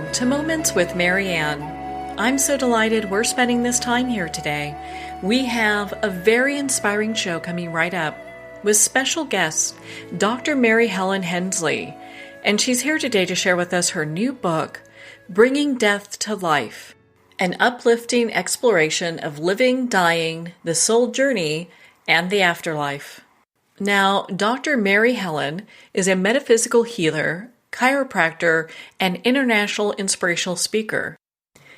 Welcome to Moments with Marianne. I'm so delighted we're spending this time here today. We have a very inspiring show coming right up with special guest, Dr. Mary-Helen-Hensley. And she's here today to share with us her new book, Bringing Death to Life, an uplifting exploration of living, dying, the soul journey, and the afterlife. Now, Dr. Mary Helen is a metaphysical healer, chiropractor, and international inspirational speaker.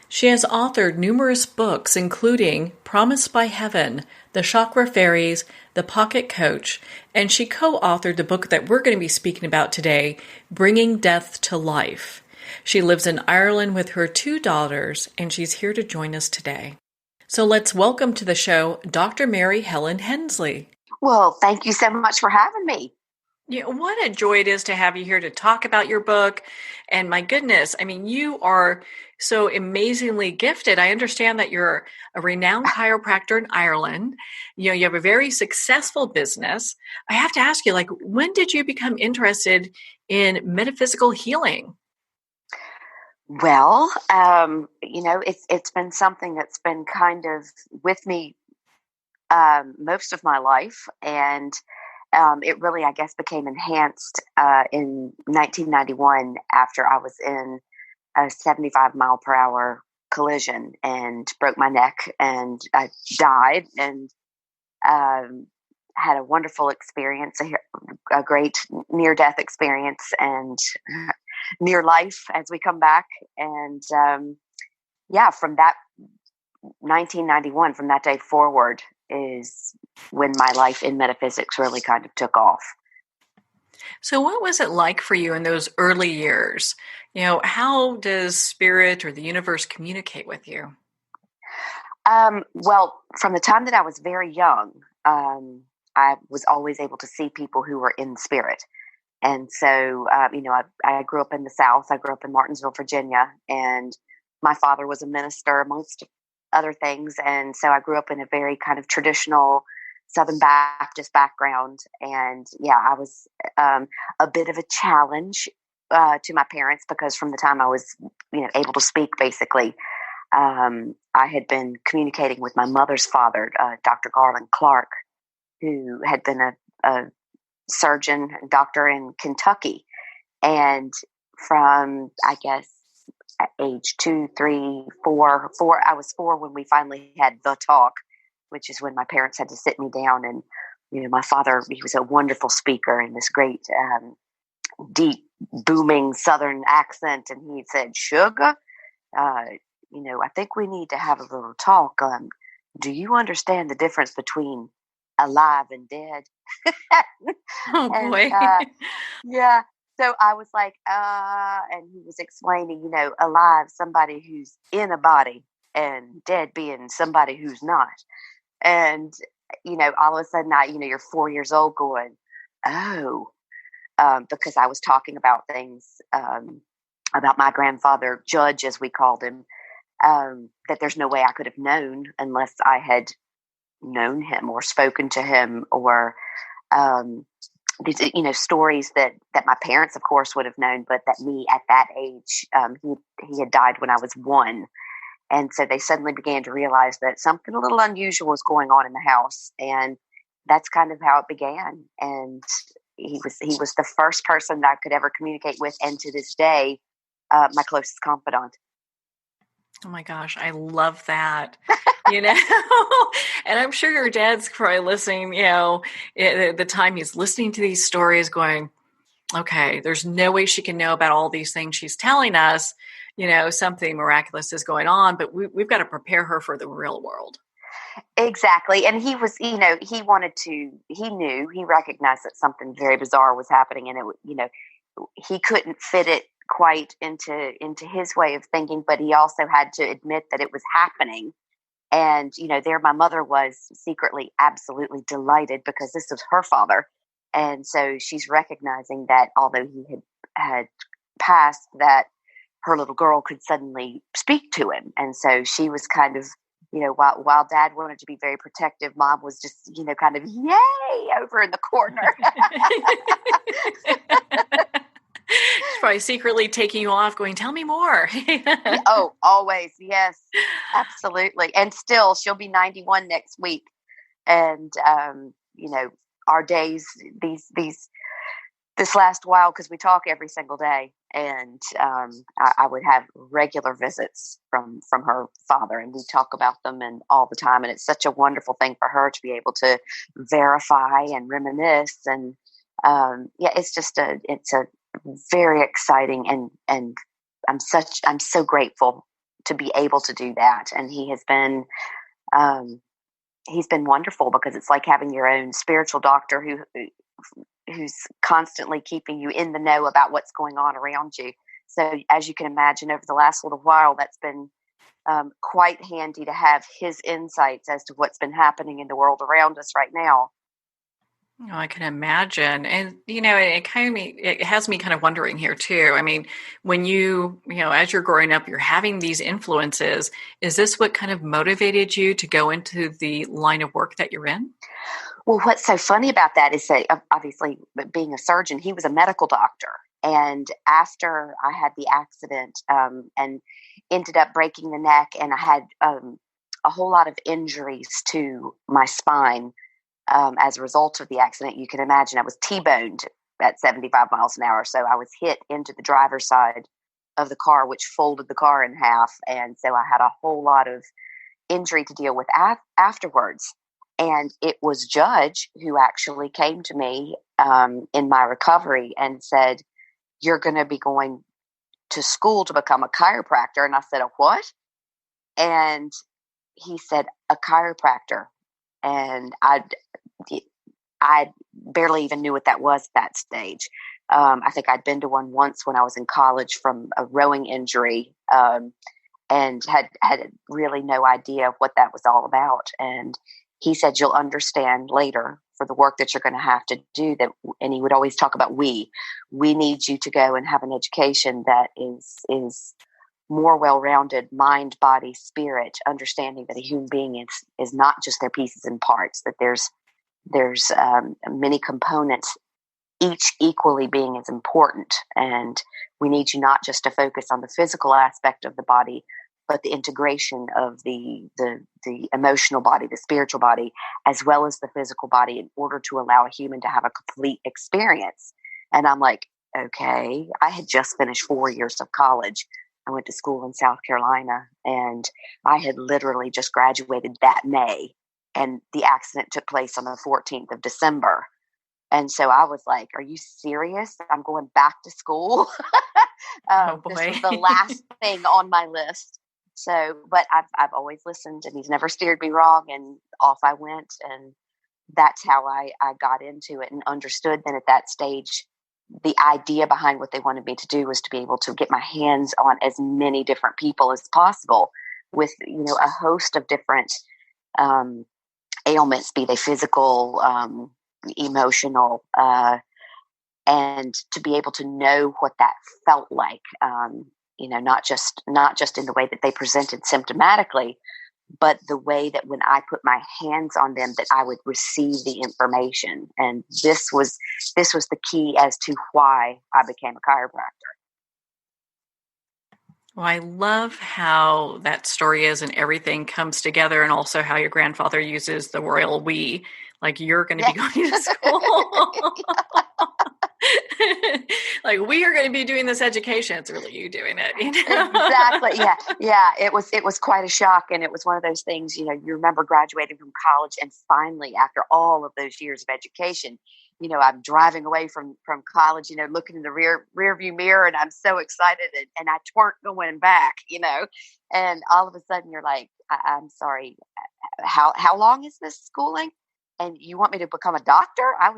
She has authored numerous books, including Promised by Heaven, The Chakra Fairies, The Pocket Coach, and she co-authored the book that we're going to be speaking about today, Bringing Death to Life. She lives in Ireland with her 2 daughters, and she's here to join us today. So let's welcome to the show Dr. Mary-Helen-Hensley. Well, thank you so much for having me. Yeah, what a joy it is to have you here to talk about your book. And my goodness, I mean, you are so amazingly gifted. I understand that you're a renowned chiropractor in Ireland. You know, you have a very successful business. I have to ask you, when did you become interested in metaphysical healing? Well, it's been something that's been kind of with me most of my life. And it really, I guess, became enhanced in 1991 after I was in a 75 mile per hour collision and broke my neck, and I died, and had a wonderful experience, a great near-death experience, and near life as we come back. And from that 1991, from that day forward, is when my life in metaphysics really kind of took off. So what was it like for you in those early years? You know, how does spirit or the universe communicate with you? Well, from the time that I was very young, I was always able to see people who were in spirit. And so, I grew up in the South. I grew up in Martinsville, Virginia, and my father was a minister amongst other things. And so I grew up in a very kind of traditional Southern Baptist background. And I was a bit of a challenge to my parents, because from the time I was, able to speak, basically, I had been communicating with my mother's father, Dr. Garland Clark, who had been a surgeon and doctor in Kentucky. And from, I guess, at age 2, 3, 4, I was 4 when we finally had the talk, which is when my parents had to sit me down. And, my father, he was a wonderful speaker and this great, deep, booming Southern accent. And he said, "Sugar, I think we need to have a little talk. Do you understand the difference between alive and dead?" Oh, boy. Yeah. So I was like, and he was explaining, alive, somebody who's in a body, and dead being somebody who's not. And, all of a sudden, you're 4 years old going, oh, because I was talking about things, about my grandfather, Judge, as we called him, that there's no way I could have known unless I had known him or spoken to him, or, these, stories that my parents, of course, would have known, but that me at that age, he had died when I was 1. And so they suddenly began to realize that something a little unusual was going on in the house. And that's kind of how it began. And he was the first person that I could ever communicate with. And to this day, my closest confidant. Oh my gosh, I love that. And I'm sure your dad's probably listening, at the time he's listening to these stories going, okay, there's no way she can know about all these things she's telling us. Something miraculous is going on, but we've got to prepare her for the real world. Exactly. And he was, he recognized that something very bizarre was happening, and he couldn't fit it quite into his way of thinking, but he also had to admit that it was happening. And, there my mother was secretly absolutely delighted, because this was her father. And so she's recognizing that although he had passed, that her little girl could suddenly speak to him. And so she was kind of, while Dad wanted to be very protective, Mom was just, kind of, yay, over in the corner. She's probably secretly taking you off going, tell me more. Oh, always. Yes, absolutely. And still, she'll be 91 next week. And, our days, this last while, because we talk every single day, and I would have regular visits from her father, and we talk about them and all the time. And it's such a wonderful thing for her to be able to verify and reminisce. And it's a very exciting, and I'm so grateful to be able to do that. And he's been wonderful, because it's like having your own spiritual doctor who's constantly keeping you in the know about what's going on around you. So as you can imagine, over the last little while, that's been quite handy to have his insights as to what's been happening in the world around us right now. Oh, I can imagine. And, it has me kind of wondering here too. I mean, when as you're growing up, you're having these influences. Is this what kind of motivated you to go into the line of work that you're in? Well, what's so funny about that is that, obviously, being a surgeon, he was a medical doctor. And after I had the accident and ended up breaking the neck, and I had a whole lot of injuries to my spine as a result of the accident, you can imagine I was T-boned at 75 miles an hour. So I was hit into the driver's side of the car, which folded the car in half. And so I had a whole lot of injury to deal with afterwards. And it was Judge who actually came to me in my recovery and said, "You're going to be going to school to become a chiropractor." And I said, "A what?" And he said, "A chiropractor." And I barely even knew what that was at that stage. I think I'd been to one once when I was in college from a rowing injury, and had really no idea what that was all about. And he said, "You'll understand later for the work that you're going to have to do that." And he would always talk about we need you to go and have an education that is more well-rounded, mind, body, spirit, understanding that a human being is not just their pieces and parts, that there's many components, each equally being as important. And we need you not just to focus on the physical aspect of the body, but the integration of the emotional body, the spiritual body, as well as the physical body, in order to allow a human to have a complete experience. And I'm like, okay, I had just finished 4 years of college. I went to school in South Carolina, and I had literally just graduated that May, and the accident took place on the 14th of December. And so I was like, "Are you serious? I'm going back to school?" Oh boy. This was the last thing on my list. So, but I've always listened, and he's never steered me wrong, and off I went. And that's how I got into it and understood then at that stage, the idea behind what they wanted me to do was to be able to get my hands on as many different people as possible with, a host of different ailments, be they physical, emotional, and to be able to know what that felt like, not just in the way that they presented symptomatically, but the way that when I put my hands on them, that I would receive the information. And this was the key as to why I became a chiropractor. Well, I love how that story is and everything comes together, and also how your grandfather uses the royal we, like you're going to be going to school. Like, we are going to be doing this education. It's really you doing it. Exactly. Yeah. It was quite a shock. And it was one of those things, you remember graduating from college, and finally, after all of those years of education, I'm driving away from college, looking in the rear view mirror, and I'm so excited, and I weren't going back, and all of a sudden you're like, I'm sorry, how long is this schooling? And you want me to become a doctor? I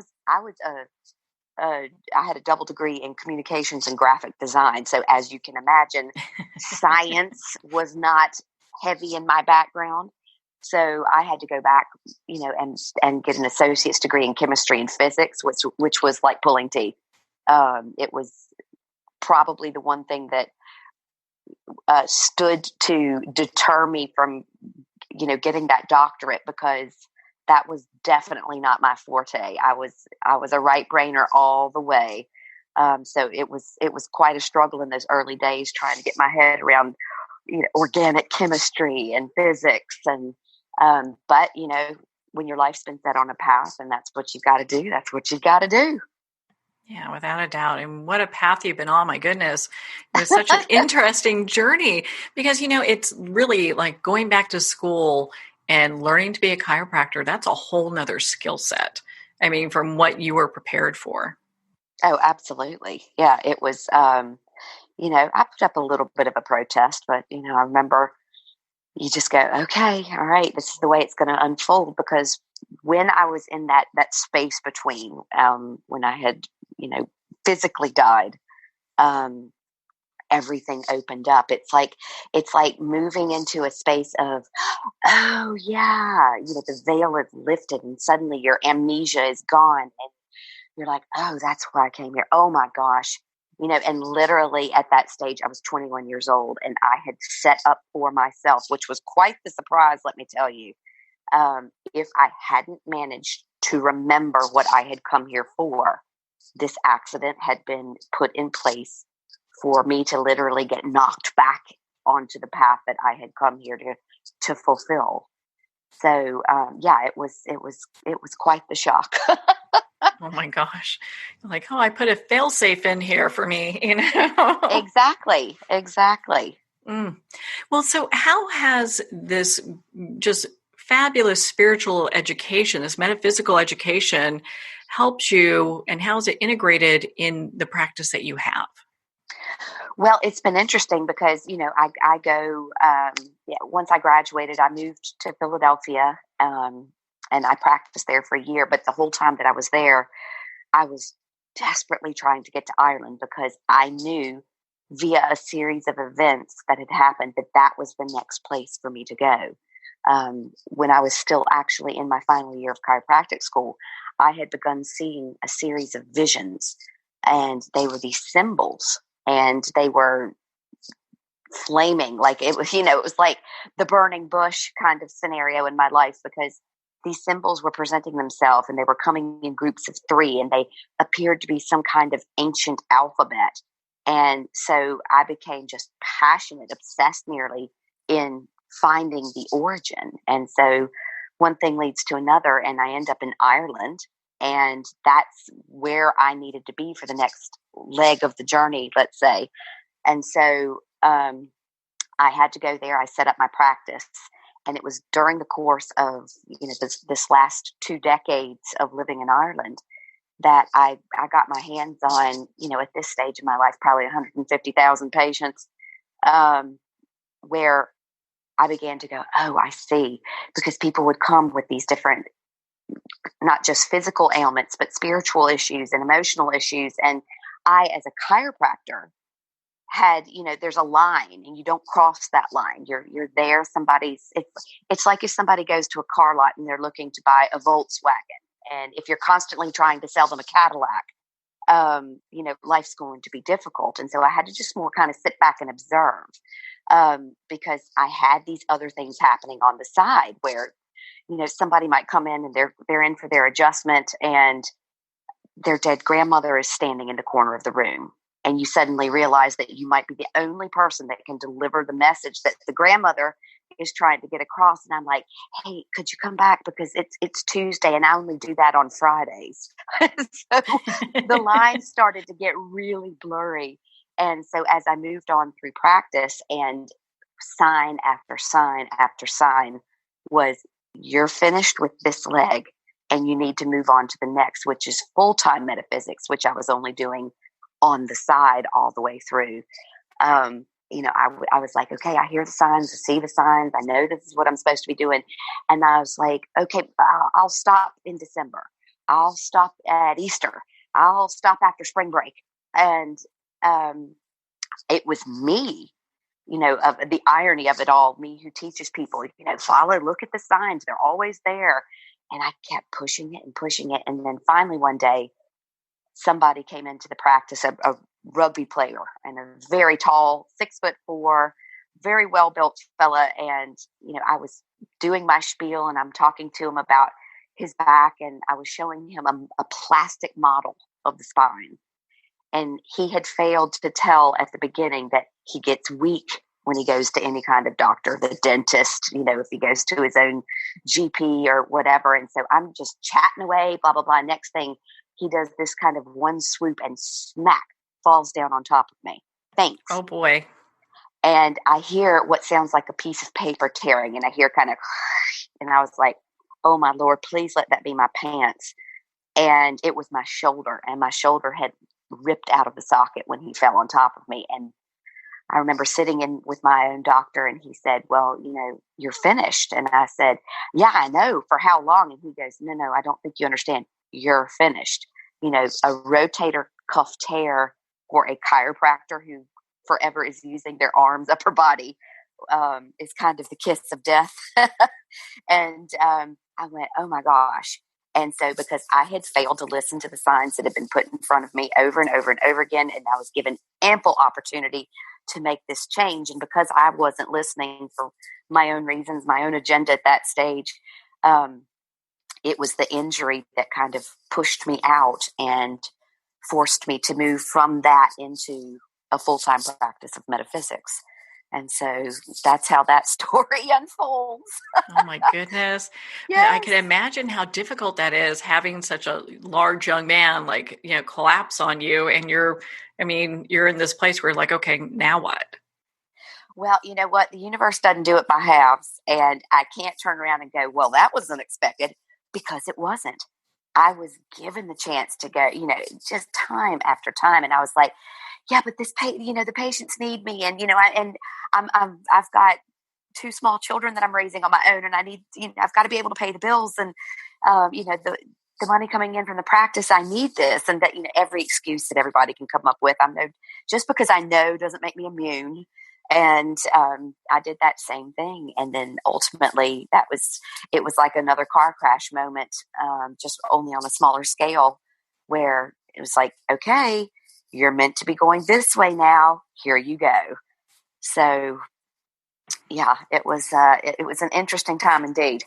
had a double degree in communications and graphic design. So as you can imagine, science was not heavy in my background. So I had to go back, and get an associate's degree in chemistry and physics, which was like pulling teeth. It was probably the one thing that stood to deter me from, getting that doctorate, because that was definitely not my forte. I was a right brainer all the way. So it was quite a struggle in those early days trying to get my head around, organic chemistry and physics. And, but, when your life's been set on a path and that's what you've got to do, that's what you've got to do. Yeah, without a doubt. And what a path you've been on, my goodness. It was such an interesting journey because, it's really like going back to school and learning to be a chiropractor. That's a whole nother skill set. I mean, from what you were prepared for. Oh, absolutely. Yeah, it was, I put up a little bit of a protest, but, I remember you just go, okay, all right, this is the way it's going to unfold. Because when I was in that space between, when I had, physically died, everything opened up. It's like moving into a space of, oh yeah, the veil is lifted and suddenly your amnesia is gone. And you're like, oh, that's why I came here. Oh my gosh. And literally at that stage, I was 21 years old and I had set up for myself, which was quite the surprise, let me tell you. If I hadn't managed to remember what I had come here for, this accident had been put in place for me to literally get knocked back onto the path that I had come here to fulfill. So, yeah, it was quite the shock. Oh my gosh. Like, I put a fail-safe in here for me, Exactly. Mm. Well, so how has this just fabulous spiritual education, this metaphysical education, helped you, and how is it integrated in the practice that you have? Well, it's been interesting because, I go, once I graduated, I moved to Philadelphia, and I practiced there for a year. But the whole time that I was there, I was desperately trying to get to Ireland because I knew via a series of events that had happened that was the next place for me to go. When I was still actually in my final year of chiropractic school, I had begun seeing a series of visions, and they were these symbols, and they were flaming like it was, it was like the burning bush kind of scenario in my life, because these symbols were presenting themselves and they were coming in groups of 3 and they appeared to be some kind of ancient alphabet. And so I became just passionate, obsessed nearly in finding the origin. And so one thing leads to another, and I end up in Ireland, and that's where I needed to be for the next leg of the journey, let's say. And so I had to go there. I set up my practice, and it was during the course of this last 2 decades of living in Ireland that I got my hands on, at this stage of my life, probably 150,000 patients, where I began to go, oh, I see, because people would come with these different, not just physical ailments, but spiritual issues and emotional issues. And I, as a chiropractor, had, there's a line and you don't cross that line. You're there. It's like if somebody goes to a car lot and they're looking to buy a Volkswagen. And if you're constantly trying to sell them a Cadillac, life's going to be difficult. And so I had to just more kind of sit back and observe, because I had these other things happening on the side where, somebody might come in and they're in for their adjustment and their dead grandmother is standing in the corner of the room. And you suddenly realize that you might be the only person that can deliver the message that the grandmother is trying to get across. And I'm like, hey, could you come back? Because it's Tuesday and I only do that on Fridays. So the lines started to get really blurry. And so as I moved on through practice, and sign after sign after sign was, you're finished with this leg and you need to move on to the next, which is full-time metaphysics, which I was only doing on the side all the way through. I was like, okay, I hear the signs, I see the signs, I know this is what I'm supposed to be doing. And I was like, okay, I'll stop in December. I'll stop at Easter. I'll stop after spring break. And it was me, of the irony of it all, me who teaches people, follow, look at the signs. They're always there. And I kept pushing it and pushing it. And then finally one day, somebody came into the practice, a rugby player, and a very tall, 6'4", very well-built fella. And, I was doing my spiel and I'm talking to him about his back, and I was showing him a plastic model of the spine. And he had failed to tell at the beginning that he gets weak when he goes to any kind of doctor, the dentist, if he goes to his own GP or whatever. And so I'm just chatting away, blah, blah, blah. Next thing, he does this kind of one swoop and smack, falls down on top of me, faints. Oh, boy. And I hear what sounds like a piece of paper tearing, and I hear kind of, and I was like, oh, my Lord, please let that be my pants. And it was my shoulder, and my shoulder had ripped out of the socket when he fell on top of me. And I remember sitting in with my own doctor, and he said, well, you're finished. And I said, yeah, I know. For how long? And he goes, no, I don't think you understand. You're finished. A rotator cuff tear for a chiropractor who forever is using their arms, upper body, is kind of the kiss of death. And I went, oh my gosh. And so because I had failed to listen to the signs that had been put in front of me over and over and over again, and I was given ample opportunity to make this change. And because I wasn't listening for my own reasons, my own agenda at that stage, it was the injury that kind of pushed me out and forced me to move from that into a full-time practice of metaphysics. And so that's how that story unfolds. Oh my goodness. Yes. I can imagine how difficult that is, having such a large young man, collapse on you. And you're in this place where like, okay, now what? Well, you know what? The universe doesn't do it by halves. And I can't turn around and go, well, that was unexpected, because it wasn't. I was given the chance to go, just time after time. And I was like, yeah, but the patients need me. And, I've got 2 small children that I'm raising on my own, and I need, I've got to be able to pay the bills, and, the money coming in from the practice, I need this. And that, every excuse that everybody can come up with. Just because I know doesn't make me immune. And I did that same thing. And then ultimately it was like another car crash moment, just only on a smaller scale, where it was like, okay, you're meant to be going this way now. Here you go. So yeah, it was an interesting time indeed.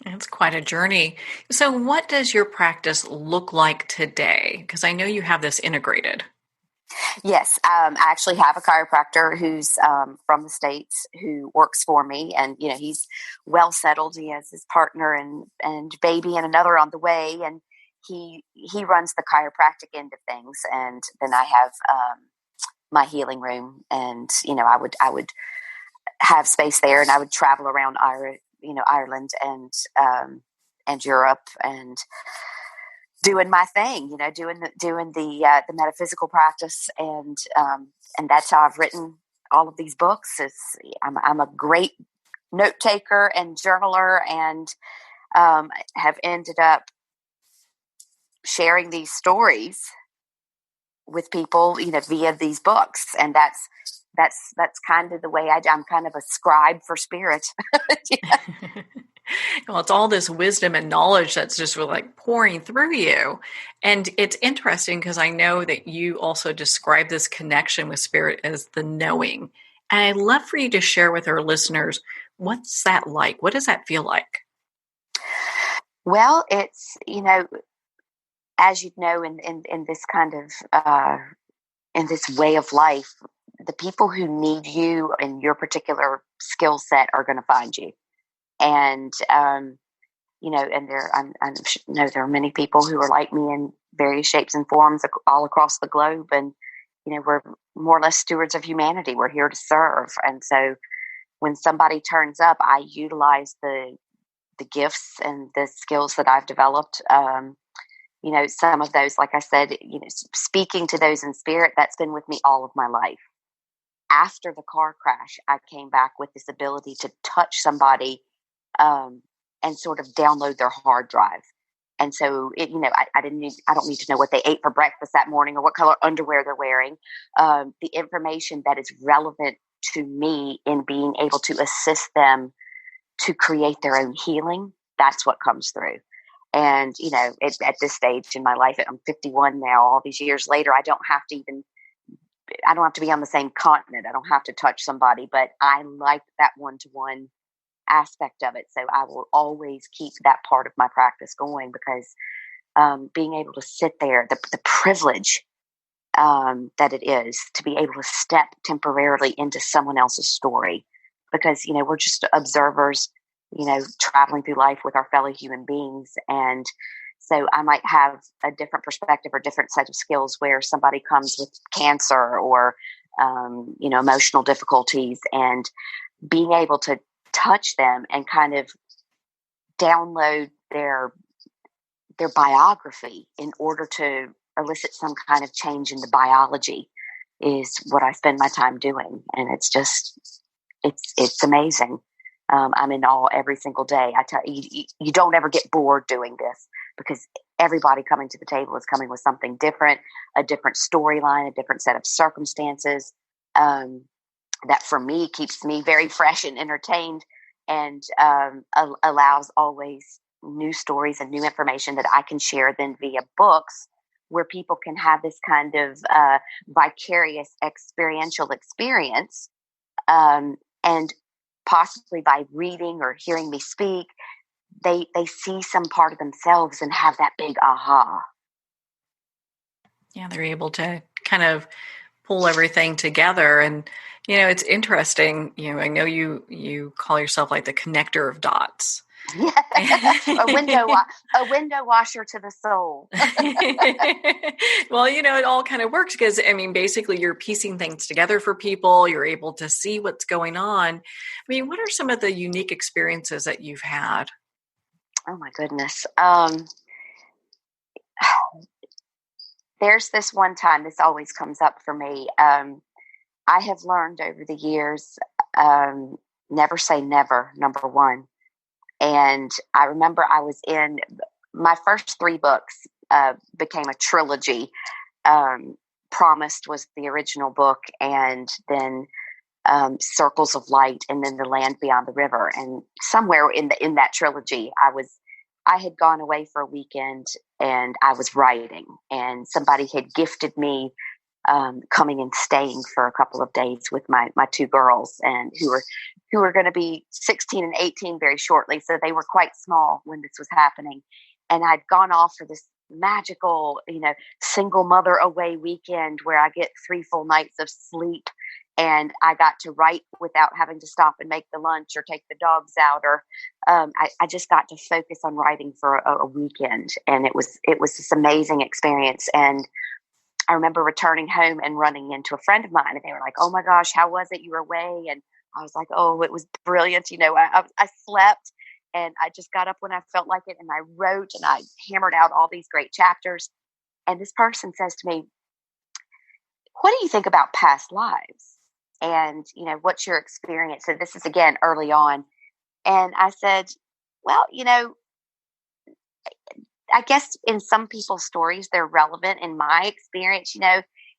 It's quite a journey. So what does your practice look like today? Because I know you have this integrated. Yes, I actually have a chiropractor who's from the States who works for me, and he's well settled. He has his partner and baby and another on the way, and he runs the chiropractic end of things, and then I have my healing room, and I would have space there, and I would travel around Ireland and Europe, and doing my thing, doing the metaphysical practice, and that's how I've written all of these books. I'm a great note taker and journaler, and have ended up sharing these stories with people, via these books, and that's kind of the way I'm kind of a scribe for spirit. Yeah. Well, it's all this wisdom and knowledge that's just really like pouring through you. And it's interesting because I know that you also describe this connection with spirit as the knowing. And I'd love for you to share with our listeners, what's that like? What does that feel like? Well, it's, as you know, in this kind of, in this way of life, the people who need you and your particular skill set are going to find you. And, and I know there are many people who are like me in various shapes and forms all across the globe. And, we're more or less stewards of humanity. We're here to serve. And so when somebody turns up, I utilize the gifts and the skills that I've developed. Some of those, like I said, speaking to those in spirit, that's been with me all of my life. After the car crash, I came back with this ability to touch somebody and sort of download their hard drive. And so, I don't need to know what they ate for breakfast that morning or what color underwear they're wearing. The information that is relevant to me in being able to assist them to create their own healing, that's what comes through. And, at this stage in my life, I'm 51 now, all these years later, I don't have to be on the same continent. I don't have to touch somebody, but I like that one-to-one aspect of it. So I will always keep that part of my practice going, because being able to sit there, the privilege that it is to be able to step temporarily into someone else's story, because, we're just observers, traveling through life with our fellow human beings. And so I might have a different perspective or different set of skills where somebody comes with cancer or, emotional difficulties, and being able to touch them and kind of download their biography in order to elicit some kind of change in the biology is what I spend my time doing. And it's just, it's amazing. I'm in awe every single day. I tell you, you don't ever get bored doing this, because everybody coming to the table is coming with something different, a different storyline, a different set of circumstances, that for me keeps me very fresh and entertained, and allows always new stories and new information that I can share then via books, where people can have this kind of vicarious experiential experience, and possibly by reading or hearing me speak, they see some part of themselves and have that big aha. Yeah, they're able to kind of pull everything together. And, it's interesting. I know you call yourself like the connector of dots. Yeah. a window washer to the soul. Well, it all kind of works because, basically you're piecing things together for people. You're able to see what's going on. What are some of the unique experiences that you've had? Oh my goodness. There's this one time, this always comes up for me. I have learned over the years, never say never, number one. And I remember I was in my first 3 books, became a trilogy. Promised was the original book, and then Circles of Light, and then The Land Beyond the River. And somewhere in that trilogy, I had gone away for a weekend, and I was writing, and somebody had gifted me coming and staying for a couple of days with my 2 girls, and who were going to be 16 and 18 very shortly. So they were quite small when this was happening. And I'd gone off for this magical, single mother away weekend where I get 3 full nights of sleep, and I got to write without having to stop and make the lunch or take the dogs out, or I just got to focus on writing for a weekend. And it was this amazing experience. And I remember returning home and running into a friend of mine, and they were like, "Oh my gosh, how was it? You were away." And I was like, "Oh, it was brilliant." I slept, and I just got up when I felt like it, and I wrote, and I hammered out all these great chapters. And this person says to me, "What do you think about past lives? And, what's your experience?" So this is, again, early on. And I said, "Well, I guess in some people's stories, they're relevant. In my experience,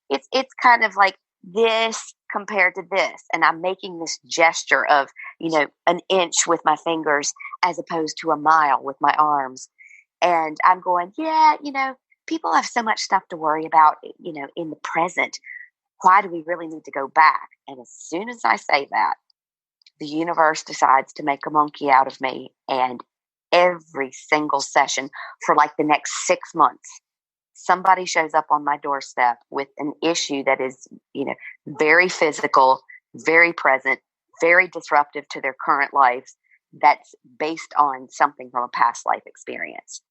it's kind of like this compared to this." And I'm making this gesture of, an inch with my fingers as opposed to a mile with my arms. And I'm going, "Yeah, people have so much stuff to worry about, in the present. Why do we really need to go back?" And as soon as I say that, the universe decides to make a monkey out of me. And every single session for like the next 6 months, somebody shows up on my doorstep with an issue that is, very physical, very present, very disruptive to their current lives, that's based on something from a past life experience.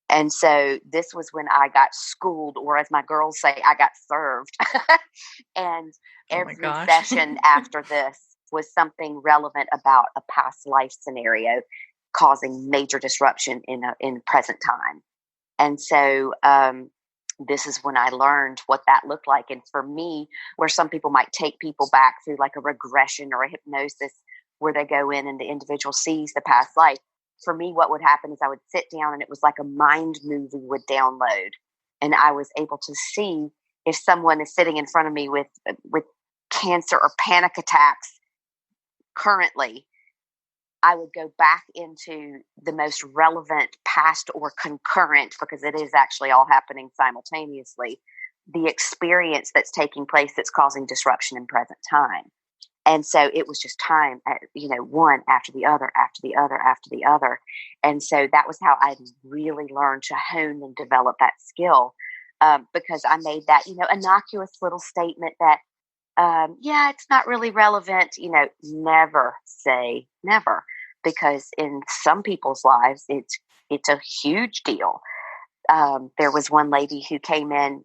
And so this was when I got schooled, or as my girls say, I got served. And every session after this was something relevant about a past life scenario causing major disruption in present time. And so this is when I learned what that looked like. And for me, where some people might take people back through like a regression or a hypnosis where they go in and the individual sees the past life, for me, what would happen is I would sit down, and it was like a mind movie would download. And I was able to see if someone is sitting in front of me with cancer or panic attacks currently, I would go back into the most relevant past or concurrent, because it is actually all happening simultaneously, the experience that's taking place that's causing disruption in present time. And so it was just time, one after the other, after the other, after the other. And so that was how I really learned to hone and develop that skill. because I made that, innocuous little statement that, it's not really relevant. Never say never, because in some people's lives, it's a huge deal. There was one lady who came in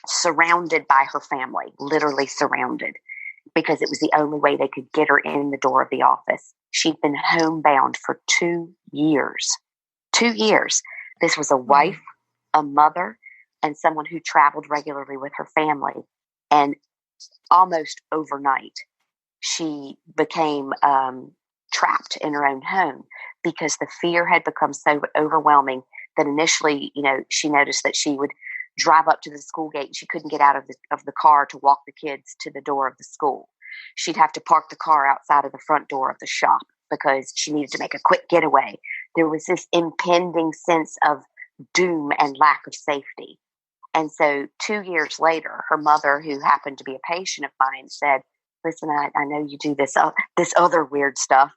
surrounded by her family, literally surrounded, because it was the only way they could get her in the door of the office. She'd been homebound for 2 years. 2 years. This was a wife, a mother, and someone who traveled regularly with her family. And almost overnight, she became trapped in her own home because the fear had become so overwhelming that initially, she noticed that she would drive up to the school gate and she couldn't get out of the car to walk the kids to the door of the school. She'd have to park the car outside of the front door of the shop because she needed to make a quick getaway. There was this impending sense of doom and lack of safety. And so 2 years later, her mother, who happened to be a patient of mine, said, listen, I know you do this other weird stuff.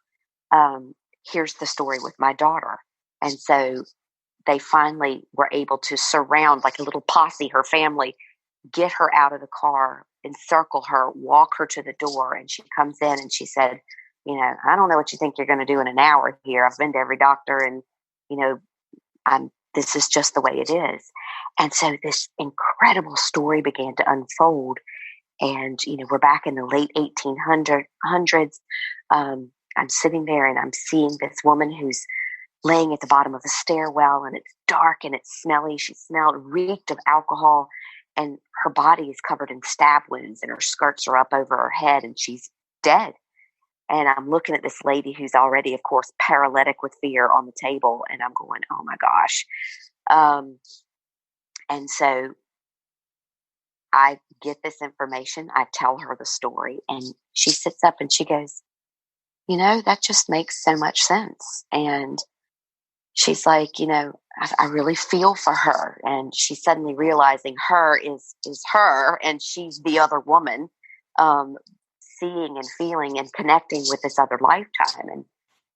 Here's the story with my daughter. And so they finally were able to surround, like a little posse, her family, get her out of the car, encircle her, walk her to the door. And she comes in and she said, I don't know what you think you're going to do in an hour here. I've been to every doctor and, this is just the way it is. And so this incredible story began to unfold. And, we're back in the late 1800s. I'm sitting there and I'm seeing this woman who's laying at the bottom of a stairwell, and it's dark and it's smelly. She reeked of alcohol, and her body is covered in stab wounds, and her skirts are up over her head, and she's dead. And I'm looking at this lady who's already, of course, paralytic with fear on the table, and I'm going, oh my gosh. And so I get this information. I tell her the story, and she sits up and she goes, that just makes so much sense. And she's like, I really feel for her. And she's suddenly realizing her is her, and she's the other woman, seeing and feeling and connecting with this other lifetime. And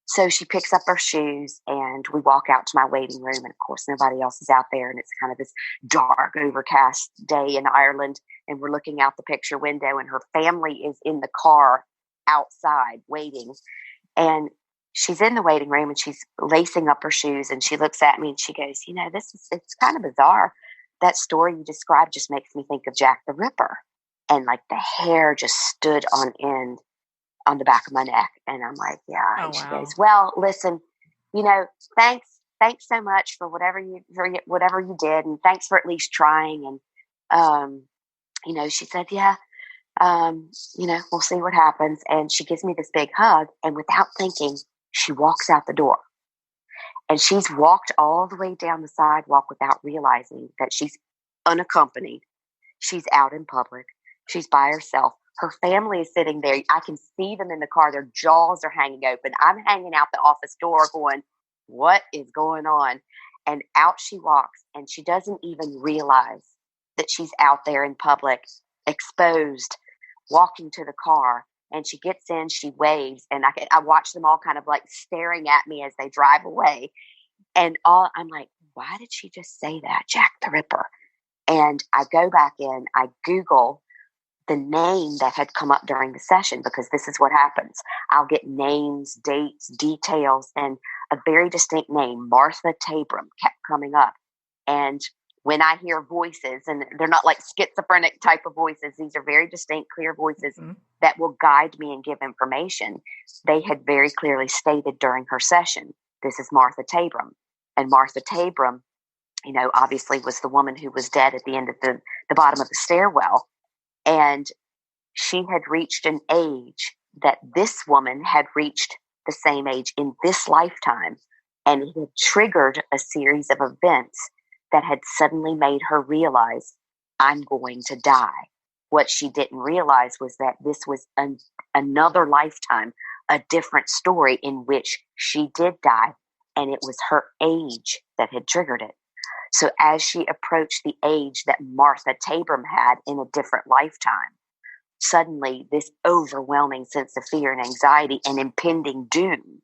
so she picks up her shoes and we walk out to my waiting room. And of course, nobody else is out there. And it's kind of this dark, overcast day in Ireland. And we're looking out the picture window, and her family is in the car outside waiting. And she's in the waiting room and she's lacing up her shoes, and she looks at me and she goes, it's kind of bizarre. That story you described just makes me think of Jack the Ripper. And like the hair just stood on end on the back of my neck. And I'm like, yeah. Oh, and she wow. goes, well, listen, thanks so much for whatever you did. And thanks for at least trying. And, she said, yeah, we'll see what happens. And she gives me this big hug, and without thinking, she walks out the door. And she's walked all the way down the sidewalk without realizing that she's unaccompanied. She's out in public. She's by herself. Her family is sitting there. I can see them in the car. Their jaws are hanging open. I'm hanging out the office door going, what is going on? And out she walks, and she doesn't even realize that she's out there in public, exposed, walking to the car. And she gets in, she waves, and I watch them all kind of like staring at me as they drive away. And I'm like, why did she just say that? Jack the Ripper. And I go back in, I Google the name that had come up during the session, because this is what happens. I'll get names, dates, details, and a very distinct name, Martha Tabram, kept coming up. And when I hear voices, and they're not like schizophrenic type of voices, these are very distinct, clear voices that will guide me and give information. They had very clearly stated during her session, this is Martha Tabram. And Martha Tabram, obviously was the woman who was dead at the end of the bottom of the stairwell. And she had reached an age that this woman had reached the same age in this lifetime. And it had triggered a series of events that had suddenly made her realize, I'm going to die. What she didn't realize was that this was another lifetime, a different story in which she did die. And it was her age that had triggered it. So as she approached the age that Martha Tabram had in a different lifetime, suddenly this overwhelming sense of fear and anxiety and impending doom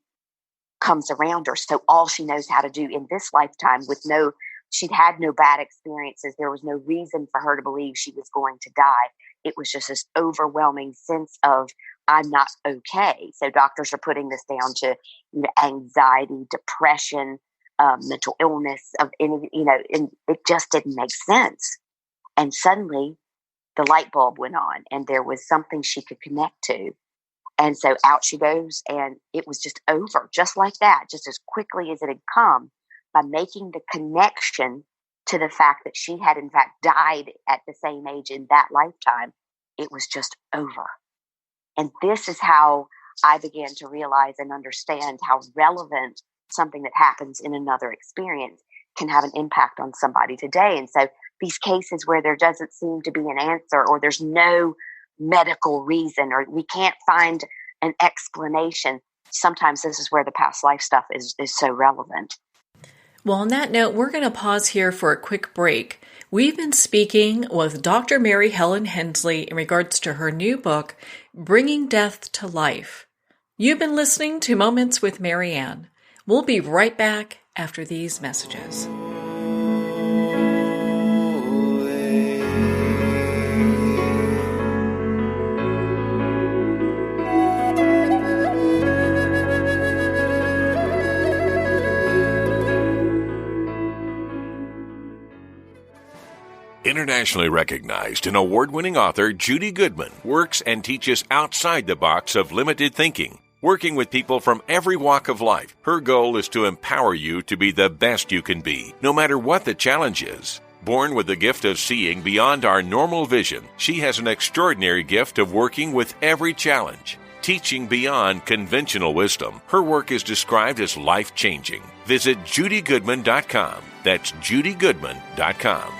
comes around her. So all she knows how to do in this lifetime, with no she'd had no bad experiences. There was no reason for her to believe she was going to die. It was just this overwhelming sense of, I'm not okay. So doctors are putting this down to, anxiety, depression, mental illness of any, and it just didn't make sense. And suddenly the light bulb went on and there was something she could connect to. And so out she goes, and it was just over, just like that, just as quickly as it had come, by making the connection to the fact that she had in fact died at the same age in that lifetime. It was just over. And this is how I began to realize and understand how relevant something that happens in another experience can have an impact on somebody today. And so these cases where there doesn't seem to be an answer, or there's no medical reason, or we can't find an explanation, sometimes this is where the past life stuff is so relevant. Well, on that note, we're going to pause here for a quick break. We've been speaking with Dr. Mary-Helen-Hensley in regards to her new book, Bringing Death to Life. You've been listening to Moments with Marianne. We'll be right back after these messages. Internationally recognized and award-winning author Judy Goodman works and teaches outside the box of limited thinking. Working with people from every walk of life, her goal is to empower you to be the best you can be, no matter what the challenge is. Born with the gift of seeing beyond our normal vision, she has an extraordinary gift of working with every challenge. Teaching beyond conventional wisdom, her work is described as life-changing. Visit judygoodman.com. That's judygoodman.com.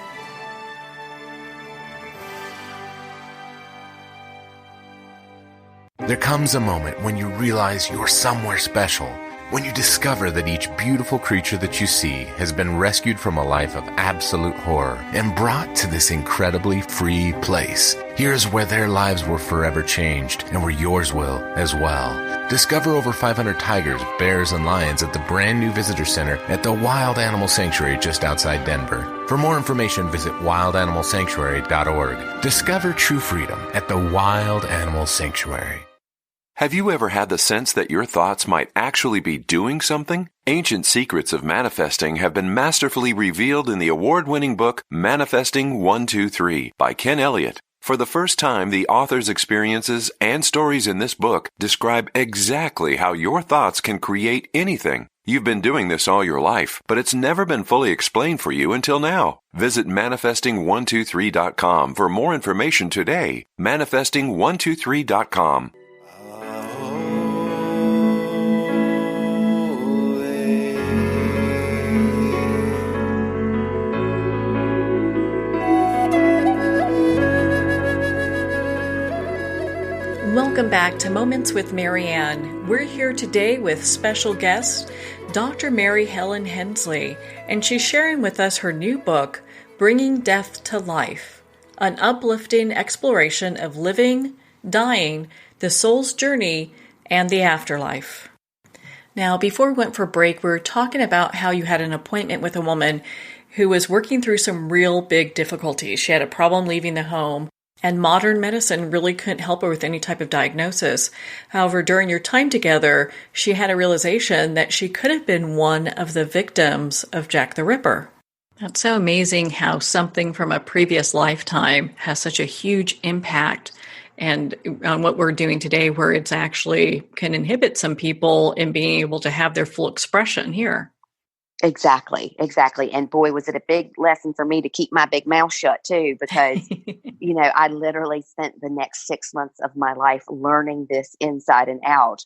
There comes a moment when you realize you're somewhere special, when you discover that each beautiful creature that you see has been rescued from a life of absolute horror and brought to this incredibly free place. Here's where their lives were forever changed, and where yours will as well. Discover over 500 tigers, bears, and lions at the brand new visitor center at the Wild Animal Sanctuary just outside Denver. For more information, visit wildanimalsanctuary.org. Discover true freedom at the Wild Animal Sanctuary. Have you ever had the sense that your thoughts might actually be doing something? Ancient secrets of manifesting have been masterfully revealed in the award-winning book Manifesting 123 by Ken Elliott. For the first time, the author's experiences and stories in this book describe exactly how your thoughts can create anything. You've been doing this all your life, but it's never been fully explained for you until now. Visit manifesting123.com for more information today. Manifesting123.com. Welcome back to Moments with Marianne. We're here today with special guest, Dr. Mary-Helen-Hensley, and she's sharing with us her new book, Bringing Death to Life, an uplifting exploration of living, dying, the soul's journey, and the afterlife. Now, before we went for break, we were talking about how you had an appointment with a woman who was working through some real big difficulties. She had a problem leaving the home, and modern medicine really couldn't help her with any type of diagnosis. However, during your time together, she had a realization that she could have been one of the victims of Jack the Ripper. That's so amazing how something from a previous lifetime has such a huge impact and on what we're doing today, where it's actually can inhibit some people in being able to have their full expression here. Exactly. And boy, was it a big lesson for me to keep my big mouth shut too, because, I literally spent the next 6 months of my life learning this inside and out.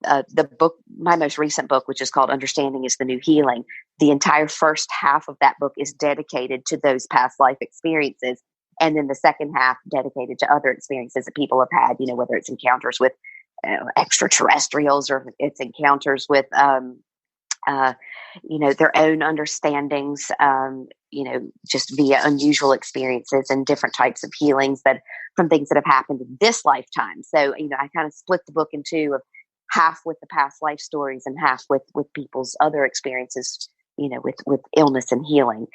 The book, my most recent book, which is called Understanding is the New Healing, the entire first half of that book is dedicated to those past life experiences. And then the second half dedicated to other experiences that people have had, whether it's encounters with extraterrestrials or it's encounters with, their own understandings, just via unusual experiences and different types of healings that from things that have happened in this lifetime. So, I kind of split the book in two, of half with the past life stories and half with people's other experiences with illness and healing,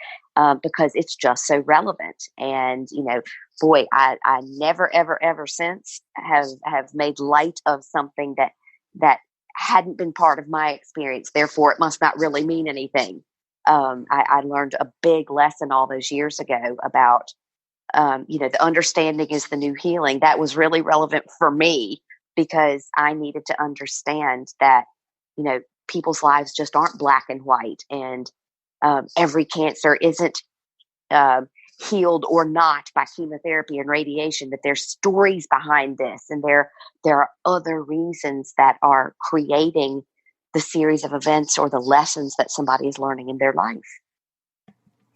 because it's just so relevant. And, boy, I never, ever, ever since have made light of something that hadn't been part of my experience. Therefore, it must not really mean anything. I learned a big lesson all those years ago about, the understanding is the new healing. That was really relevant for me because I needed to understand that, people's lives just aren't black and white, and every cancer isn't healed or not by chemotherapy and radiation, that there's stories behind this, and there are other reasons that are creating the series of events or the lessons that somebody is learning in their life.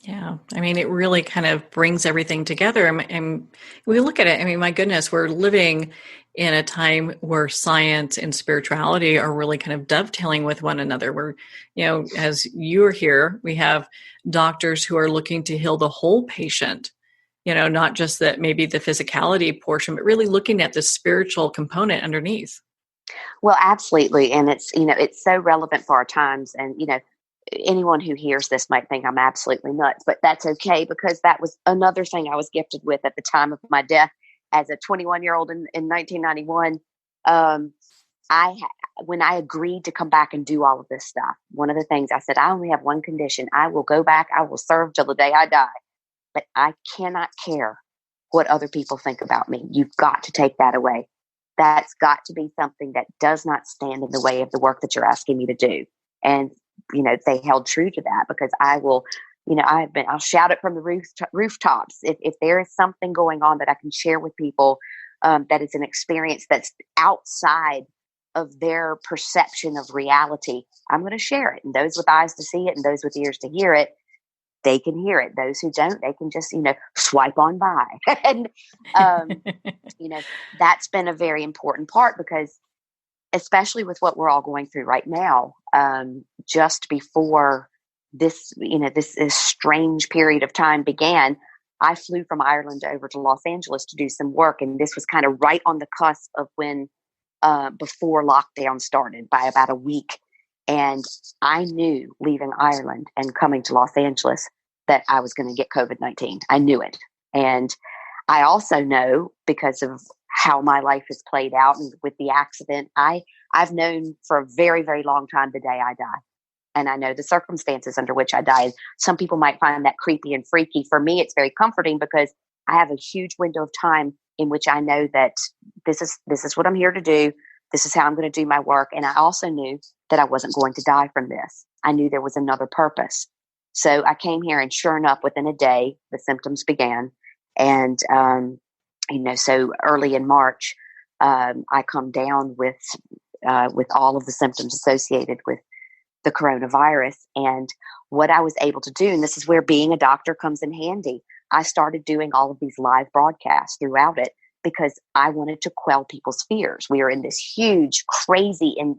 Yeah. I mean, it really kind of brings everything together. And we look at it, I mean, my goodness, we're living in a time where science and spirituality are really kind of dovetailing with one another. We're, as you're here, we have doctors who are looking to heal the whole patient, not just that maybe the physicality portion, but really looking at the spiritual component underneath. Well, absolutely. And it's so relevant for our times. And, anyone who hears this might think I'm absolutely nuts, but that's okay, because that was another thing I was gifted with at the time of my death as a 21-year-old in 1991. When I agreed to come back and do all of this stuff, one of the things I said, I only have one condition. I will go back. I will serve till the day I die, but I cannot care what other people think about me. You've got to take that away. That's got to be something that does not stand in the way of the work that you're asking me to do. And they held true to that, because I will, I'll shout it from the rooftops. If there is something going on that I can share with people, that is an experience that's outside of their perception of reality, I'm going to share it. And those with eyes to see it and those with ears to hear it, they can hear it. Those who don't, they can just, swipe on by. And, that's been a very important part, because especially with what we're all going through right now, just before this strange period of time began, I flew from Ireland over to Los Angeles to do some work. And this was kind of right on the cusp of when, before lockdown started by about a week. And I knew, leaving Ireland and coming to Los Angeles, that I was going to get COVID-19. I knew it. And I also know, because of how my life has played out and with the accident, I've known for a very, very long time the day I die. And I know the circumstances under which I died. Some people might find that creepy and freaky. For me, it's very comforting, because I have a huge window of time in which I know that this is what I'm here to do. This is how I'm going to do my work. And I also knew that I wasn't going to die from this. I knew there was another purpose. So I came here, and sure enough, within a day, the symptoms began. And, so early in March, I come down with all of the symptoms associated with the coronavirus. And what I was able to do, and this is where being a doctor comes in handy, I started doing all of these live broadcasts throughout it, because I wanted to quell people's fears. We are in this huge, crazy, and,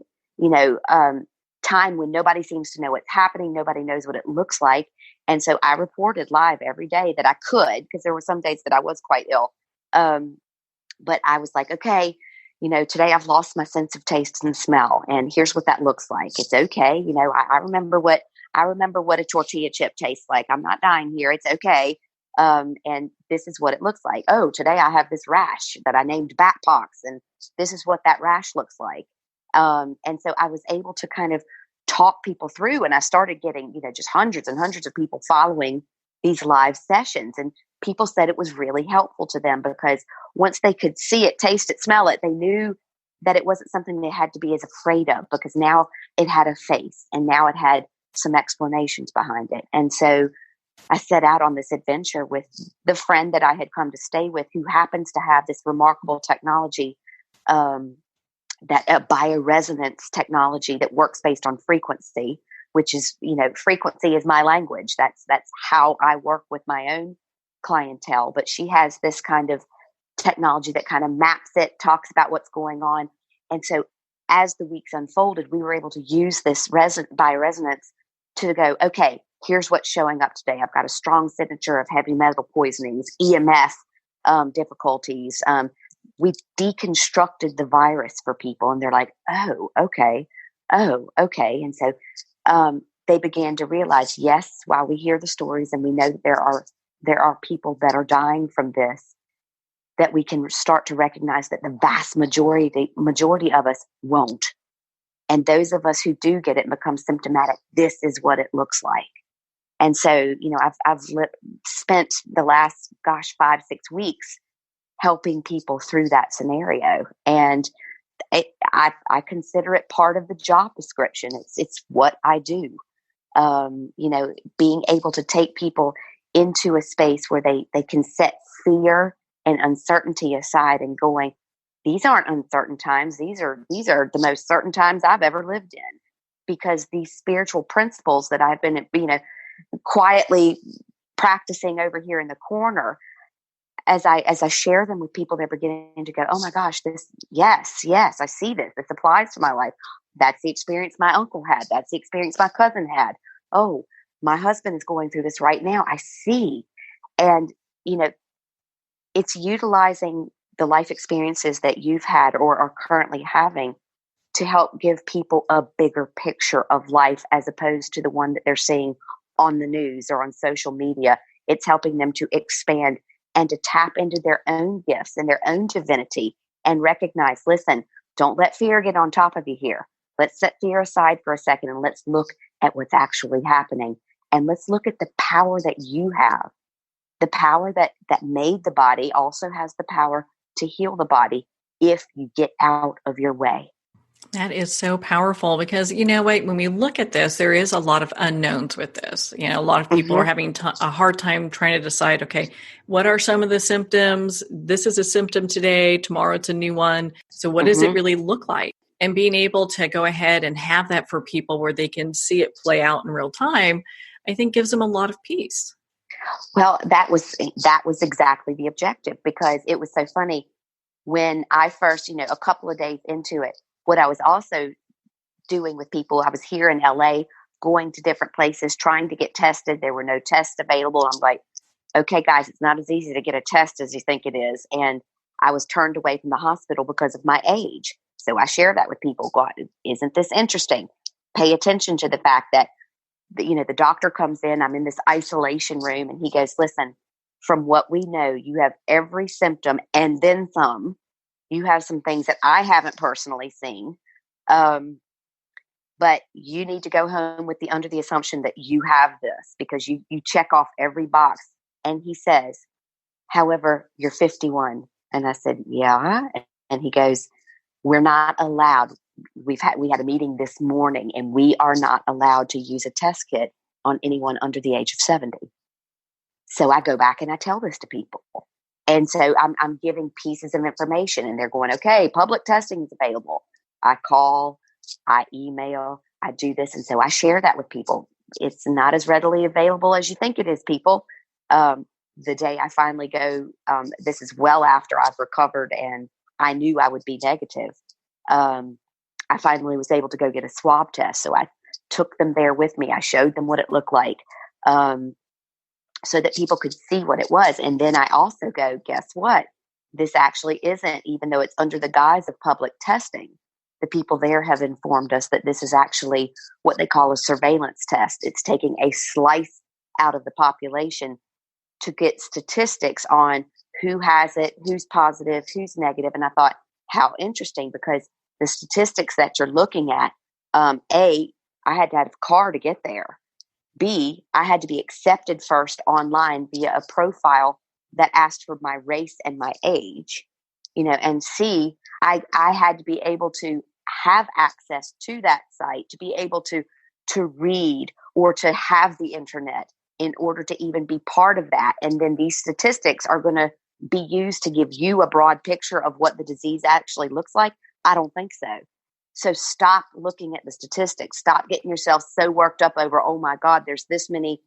time when nobody seems to know what's happening. Nobody knows what it looks like. And so I reported live every day that I could, because there were some days that I was quite ill. But I was like, okay, today I've lost my sense of taste and smell, and here's what that looks like. It's okay. I remember what a tortilla chip tastes like. I'm not dying here. It's okay. And this is what it looks like. Oh, today I have this rash that I named bat pox, and this is what that rash looks like. And so I was able to kind of talk people through, and I started getting, just hundreds and hundreds of people following these live sessions. And people said it was really helpful to them, because once they could see it, taste it, smell it, they knew that it wasn't something they had to be as afraid of, because now it had a face, and now it had some explanations behind it. And so I set out on this adventure with the friend that I had come to stay with, who happens to have this remarkable technology, that bioresonance technology that works based on frequency, which is, frequency is my language. That's how I work with my own clientele. But she has this kind of technology that kind of maps it, talks about what's going on. And so as the weeks unfolded, we were able to use this bioresonance to go, okay, here's what's showing up today. I've got a strong signature of heavy metal poisonings, EMF difficulties. We deconstructed the virus for people, and they're like, oh, okay. And so they began to realize, yes, while we hear the stories and we know that there are people that are dying from this, that we can start to recognize that the vast majority of us won't. And those of us who do get it and become symptomatic, this is what it looks like. And so, I've spent the last, 5-6 weeks helping people through that scenario. And I consider it part of the job description. It's what I do. Being able to take people into a space where they can set fear and uncertainty aside and going, these aren't uncertain times. These are the most certain times I've ever lived in, because these spiritual principles that I've been, quietly practicing over here in the corner, as I share them with people, they're beginning to go, oh my gosh, yes, I see this. This applies to my life. That's the experience my uncle had. That's the experience my cousin had. Oh, my husband is going through this right now. I see. And, it's utilizing the life experiences that you've had or are currently having to help give people a bigger picture of life, as opposed to the one that they're seeing on the news or on social media. It's helping them to expand and to tap into their own gifts and their own divinity and recognize, listen, don't let fear get on top of you here. Let's set fear aside for a second and let's look at what's actually happening. And let's look at the power that you have. The power that made the body also has the power to heal the body if you get out of your way. That is so powerful, because, when we look at this, there is a lot of unknowns with this. A lot of people are having a hard time trying to decide, okay, what are some of the symptoms? This is a symptom today. Tomorrow it's a new one. So what does it really look like? And being able to go ahead and have that for people where they can see it play out in real time, I think gives them a lot of peace. Well, that was exactly the objective, because it was so funny when I first, a couple of days into it, what I was also doing with people, I was here in LA, going to different places, trying to get tested. There were no tests available. I'm like, okay, guys, it's not as easy to get a test as you think it is. And I was turned away from the hospital because of my age. So I share that with people. God, isn't this interesting? Pay attention to the fact that the doctor comes in, I'm in this isolation room, and he goes, listen, from what we know, you have every symptom and then some. You have some things that I haven't personally seen. But you need to go home under the assumption that you have this, because you check off every box. And he says, however, you're 51. And I said, yeah. And he goes, we're not allowed. We had a meeting this morning, and we are not allowed to use a test kit on anyone under the age of 70. So I go back and I tell this to people. And so I'm giving pieces of information, and they're going, okay, public testing is available. I call, I email, I do this. And so I share that with people. It's not as readily available as you think it is, people. The day I finally go, this is well after I've recovered and I knew I would be negative. I finally was able to go get a swab test. So I took them there with me. I showed them what it looked like, so that people could see what it was. And then I also go, guess what? This actually isn't, even though it's under the guise of public testing, the people there have informed us that this is actually what they call a surveillance test. It's taking a slice out of the population to get statistics on who has it, who's positive, who's negative. And I thought, how interesting, because the statistics that you're looking at, A, I had to have a car to get there. B, I had to be accepted first online via a profile that asked for my race and my age, and C, I had to be able to have access to that site, to be able to read or to have the internet in order to even be part of that. And then these statistics are going to be used to give you a broad picture of what the disease actually looks like. I don't think so. So stop looking at the statistics. Stop getting yourself so worked up over, oh my God, there's this many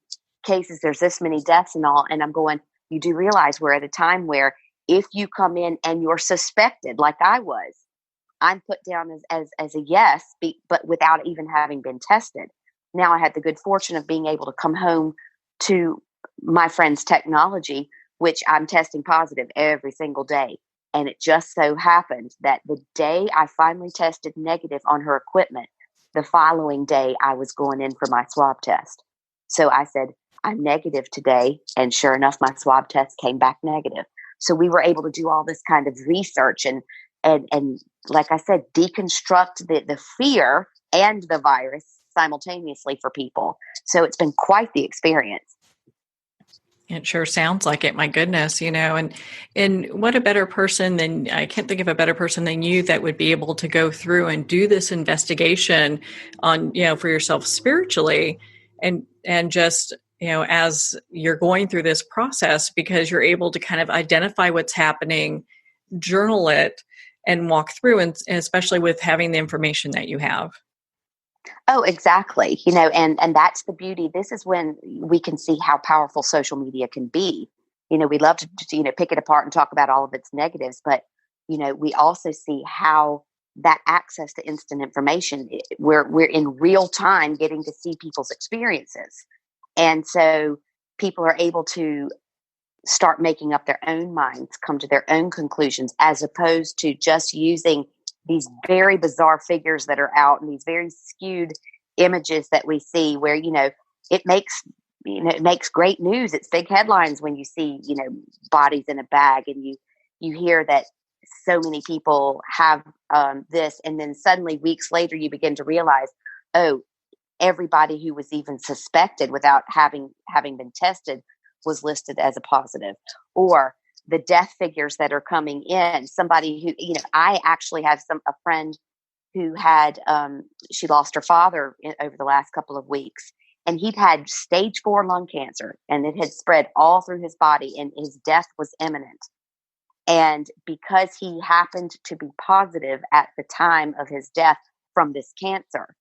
cases, there's this many deaths and all. And I'm going, you do realize we're at a time where if you come in and you're suspected, like I was, I'm put down as a yes, but without even having been tested. Now I had the good fortune of being able to come home to my friend's technology, which I'm testing positive every single day. And it just so happened that the day I finally tested negative on her equipment, the following day I was going in for my swab test. So I said, I'm negative today. And sure enough, my swab test came back negative. So we were able to do all this kind of research and like I said, deconstruct the fear and the virus simultaneously for people. So it's been quite the experience. It sure sounds like it. My goodness, and what a better person than, I can't think of a better person than you that would be able to go through and do this investigation on, for yourself spiritually and just, as you're going through this process, because you're able to kind of identify what's happening, journal it, and walk through, and especially with having the information that you have. Oh, exactly. And that's the beauty. This is when we can see how powerful social media can be. We love to, pick it apart and talk about all of its negatives, but, we also see how that access to instant information, we're in real time getting to see people's experiences. And so people are able to start making up their own minds, come to their own conclusions, as opposed to just using these very bizarre figures that are out and these very skewed images that we see where, it makes great news. It's big headlines when you see, bodies in a bag, and you hear that so many people have this. And then suddenly weeks later, you begin to realize, oh, everybody who was even suspected without having been tested was listed as a positive. Or the death figures that are coming in, somebody who, I actually have a friend who had, she lost her father over the last couple of weeks, and he'd had stage 4 lung cancer, and it had spread all through his body, and his death was imminent. And because he happened to be positive at the time of his death from this cancer,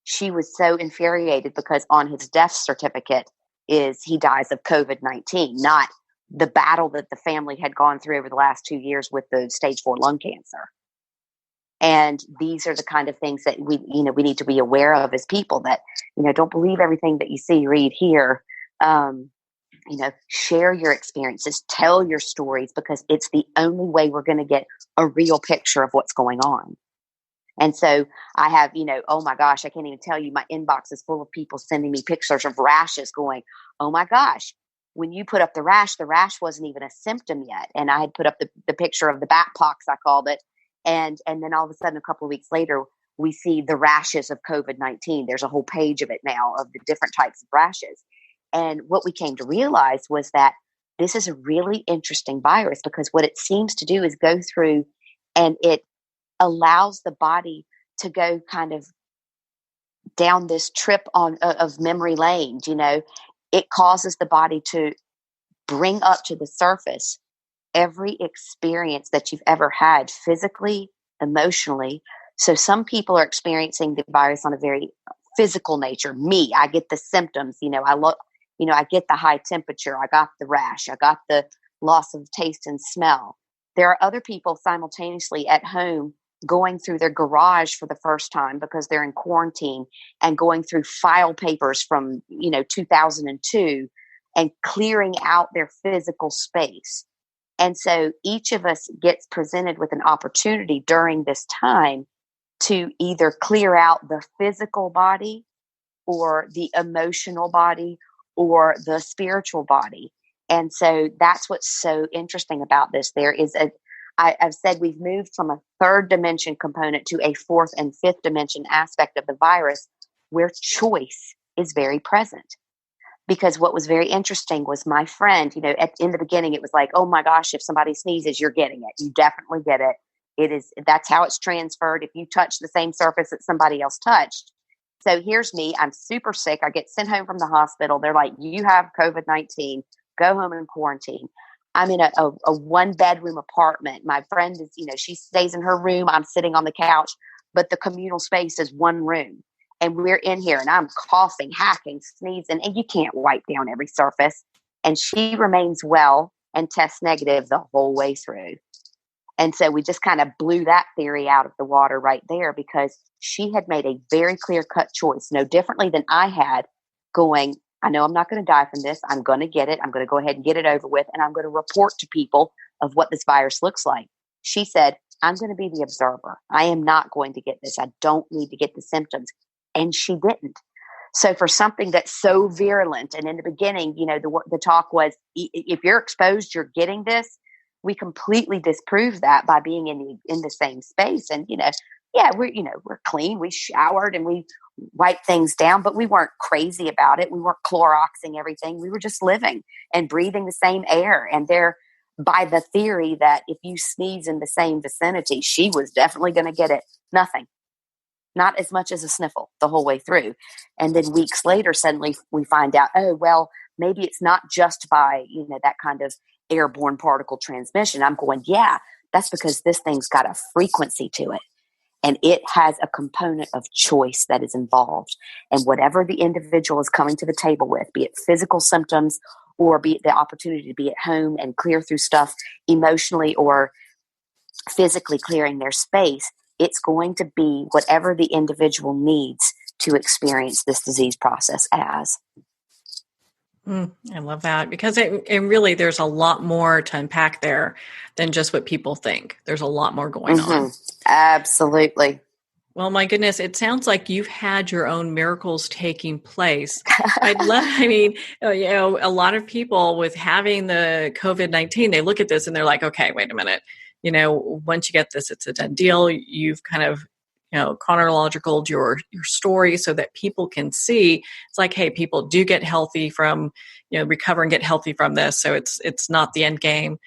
she was so infuriated because on his death certificate is he dies of COVID-19, not the battle that the family had gone through over the last 2 years with the stage 4 lung cancer. And these are the kind of things that we need to be aware of as people, that, don't believe everything that you see, read, hear, share your experiences, tell your stories, because it's the only way we're going to get a real picture of what's going on. And so I have, oh my gosh, I can't even tell you, my inbox is full of people sending me pictures of rashes going, oh my gosh, when you put up the rash wasn't even a symptom yet. And I had put up the picture of the bat pox, I called it. And then all of a sudden, a couple of weeks later, we see the rashes of COVID-19. There's a whole page of it now of the different types of rashes. And what we came to realize was that this is a really interesting virus, because what it seems to do is go through, and it allows the body to go kind of down this trip of memory lane. It causes the body to bring up to the surface every experience that you've ever had, physically, emotionally. So some people are experiencing the virus on a very physical nature. Me, I get the symptoms. I get the high temperature. I got the rash. I got the loss of taste and smell. There are other people simultaneously at home going through their garage for the first time because they're in quarantine, and going through file papers from, 2002 and clearing out their physical space. And so each of us gets presented with an opportunity during this time to either clear out the physical body or the emotional body or the spiritual body. And so that's what's so interesting about this. I've said we've moved from a third dimension component to a fourth and fifth dimension aspect of the virus, where choice is very present. Because what was very interesting was my friend, in the beginning, it was like, oh my gosh, if somebody sneezes, you're getting it. You definitely get it. That's how it's transferred. If you touch the same surface that somebody else touched. So here's me. I'm super sick. I get sent home from the hospital. They're like, you have COVID-19. Go home and quarantine. I'm in a 1-bedroom apartment. My friend is, she stays in her room. I'm sitting on the couch, but the communal space is one room. And we're in here, and I'm coughing, hacking, sneezing, and you can't wipe down every surface. And she remains well and tests negative the whole way through. And so we just kind of blew that theory out of the water right there, because she had made a very clear-cut choice, no differently than I had, going, I know I'm not going to die from this. I'm going to get it. I'm going to go ahead and get it over with, and I'm going to report to people of what this virus looks like. She said, I'm going to be the observer. I am not going to get this. I don't need to get the symptoms. And she didn't. So for something that's so virulent, and in the beginning, the talk was, if you're exposed, you're getting this. We completely disproved that by being in the same space. And, we're clean. We showered and we wiped things down, but we weren't crazy about it. We weren't Cloroxing everything. We were just living and breathing the same air. And by the theory that if you sneeze in the same vicinity, she was definitely going to get it. Nothing. Not as much as a sniffle the whole way through. And then weeks later, suddenly we find out, oh, well, maybe it's not just by, that kind of airborne particle transmission. I'm going, yeah, that's because this thing's got a frequency to it. And it has a component of choice that is involved. And whatever the individual is coming to the table with, be it physical symptoms or be it the opportunity to be at home and clear through stuff emotionally or physically clearing their space, it's going to be whatever the individual needs to experience this disease process as. I love that, because it really, there's a lot more to unpack there than just what people think. There's a lot more going on. Absolutely. Well, my goodness, it sounds like you've had your own miracles taking place. A lot of people with having the COVID-19, they look at this and they're like, okay, wait a minute. Once you get this, it's a done deal. You've kind of, chronological your story so that people can see. It's like, hey, people do get healthy from, recover and get healthy from this. So it's not the end game.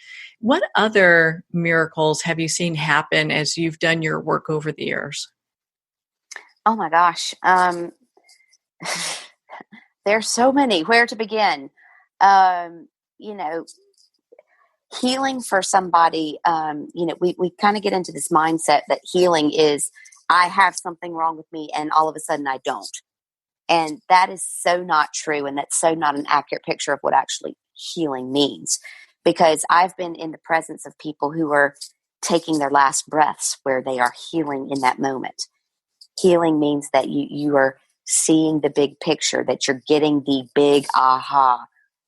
What other miracles have you seen happen as you've done your work over the years? Oh my gosh. There's so many. Where to begin? Healing for somebody, we kind of get into this mindset that healing is, I have something wrong with me and all of a sudden I don't. And that is so not true. And that's so not an accurate picture of what actually healing means. Because I've been in the presence of people who are taking their last breaths where they are healing in that moment. Healing means that you are seeing the big picture, that you're getting the big aha,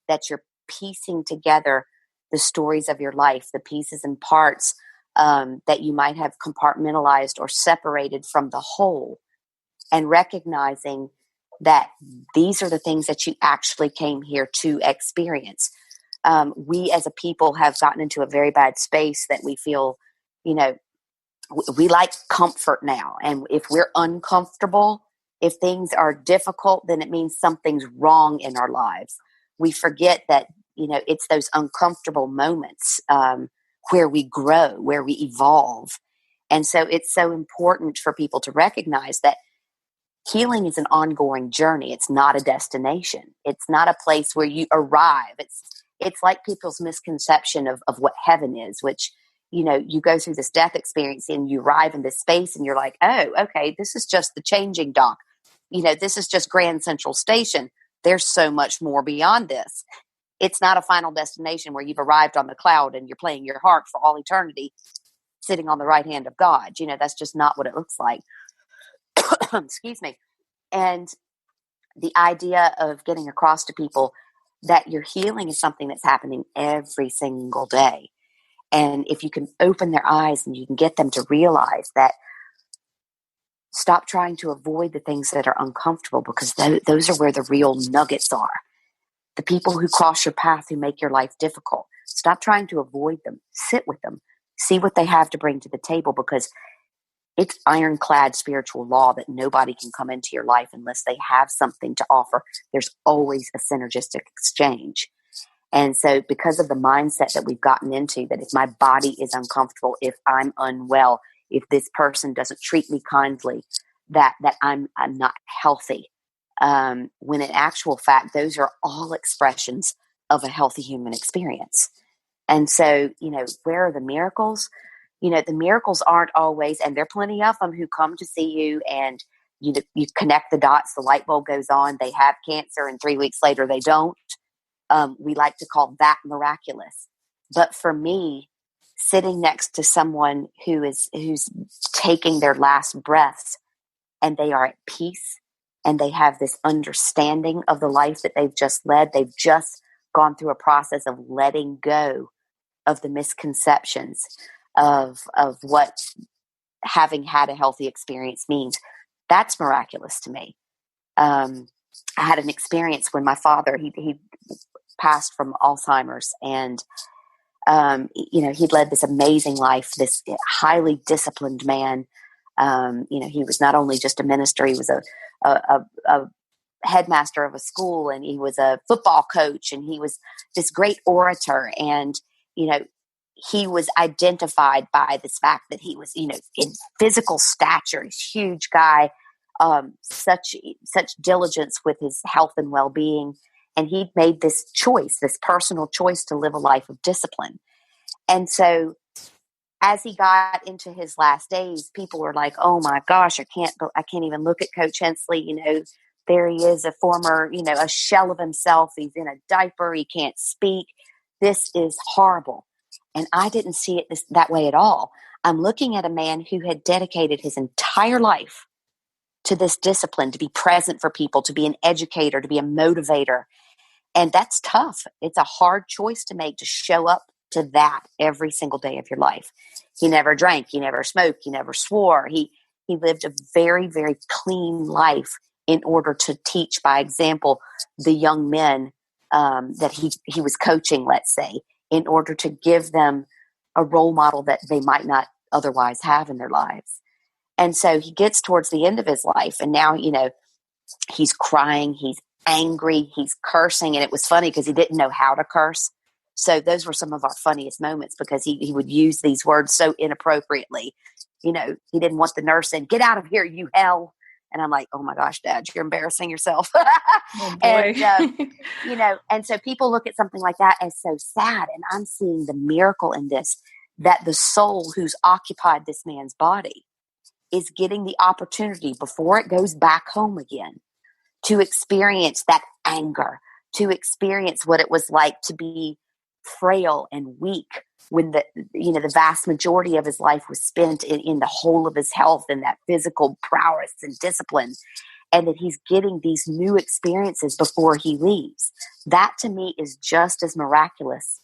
that you're piecing together the stories of your life, the pieces and parts that you might have compartmentalized or separated from the whole, and recognizing that these are the things that you actually came here to experience. We as a people have gotten into a very bad space that we feel, we like comfort now. And if we're uncomfortable, if things are difficult, then it means something's wrong in our lives. We forget that, it's those uncomfortable moments where we grow, where we evolve. And so it's so important for people to recognize that healing is an ongoing journey. It's not a destination. It's not a place where you arrive. It's like people's misconception of what heaven is, which, you go through this death experience and you arrive in this space and you're like, oh, okay, this is just the changing dock. This is just Grand Central Station. There's so much more beyond this. It's not a final destination where you've arrived on the cloud and you're playing your harp for all eternity, sitting on the right hand of God. That's just not what it looks like. Excuse me. And the idea of getting across to people that your healing is something that's happening every single day. And if you can open their eyes and you can get them to realize that, stop trying to avoid the things that are uncomfortable, because those are where the real nuggets are. The people who cross your path, who make your life difficult, stop trying to avoid them. Sit with them. See what they have to bring to the table, because it's ironclad spiritual law that nobody can come into your life unless they have something to offer. There's always a synergistic exchange. And so because of the mindset that we've gotten into, that if my body is uncomfortable, if I'm unwell, if this person doesn't treat me kindly, that I'm not healthy. When in actual fact, those are all expressions of a healthy human experience. And so, where are the miracles? The miracles aren't always, and there are plenty of them who come to see you and you connect the dots, the light bulb goes on, they have cancer and 3 weeks later they don't. We like to call that miraculous. But for me, sitting next to someone who's taking their last breaths and they are at peace and they have this understanding of the life that they've just led, they've just gone through a process of letting go of the misconceptions. of what having had a healthy experience means. That's miraculous to me. I had an experience when my father, he passed from Alzheimer's, and he'd led this amazing life, this highly disciplined man. He was not only just a minister, he was a headmaster of a school, and he was a football coach, and he was this great orator. And, he was identified by this fact that he was, in physical stature, he's a huge guy, such diligence with his health and well-being. And he'd made this choice, this personal choice to live a life of discipline. And so as he got into his last days, people were like, oh my gosh, I can't even look at Coach Hensley. There he is, a former, a shell of himself. He's in a diaper. He can't speak. This is horrible. And I didn't see it that way at all. I'm looking at a man who had dedicated his entire life to this discipline, to be present for people, to be an educator, to be a motivator. And that's tough. It's a hard choice to make, to show up to that every single day of your life. He never drank. He never smoked. He never swore. He lived a very, very clean life in order to teach by example the young men that he was coaching, let's say, in order to give them a role model that they might not otherwise have in their lives. And so he gets towards the end of his life, and now, he's crying, he's angry, he's cursing. And it was funny because he didn't know how to curse. So those were some of our funniest moments, because he would use these words so inappropriately. He didn't want the nurse in, "Get out of here, you hell." And I'm like, oh my gosh, Dad, you're embarrassing yourself. Oh boy. And, and so people look at something like that as so sad. And I'm seeing the miracle in this, that the soul who's occupied this man's body is getting the opportunity before it goes back home again to experience that anger, to experience what it was like to be frail and weak when the vast majority of his life was spent in the whole of his health and that physical prowess and discipline, and that he's getting these new experiences before he leaves. That to me is just as miraculous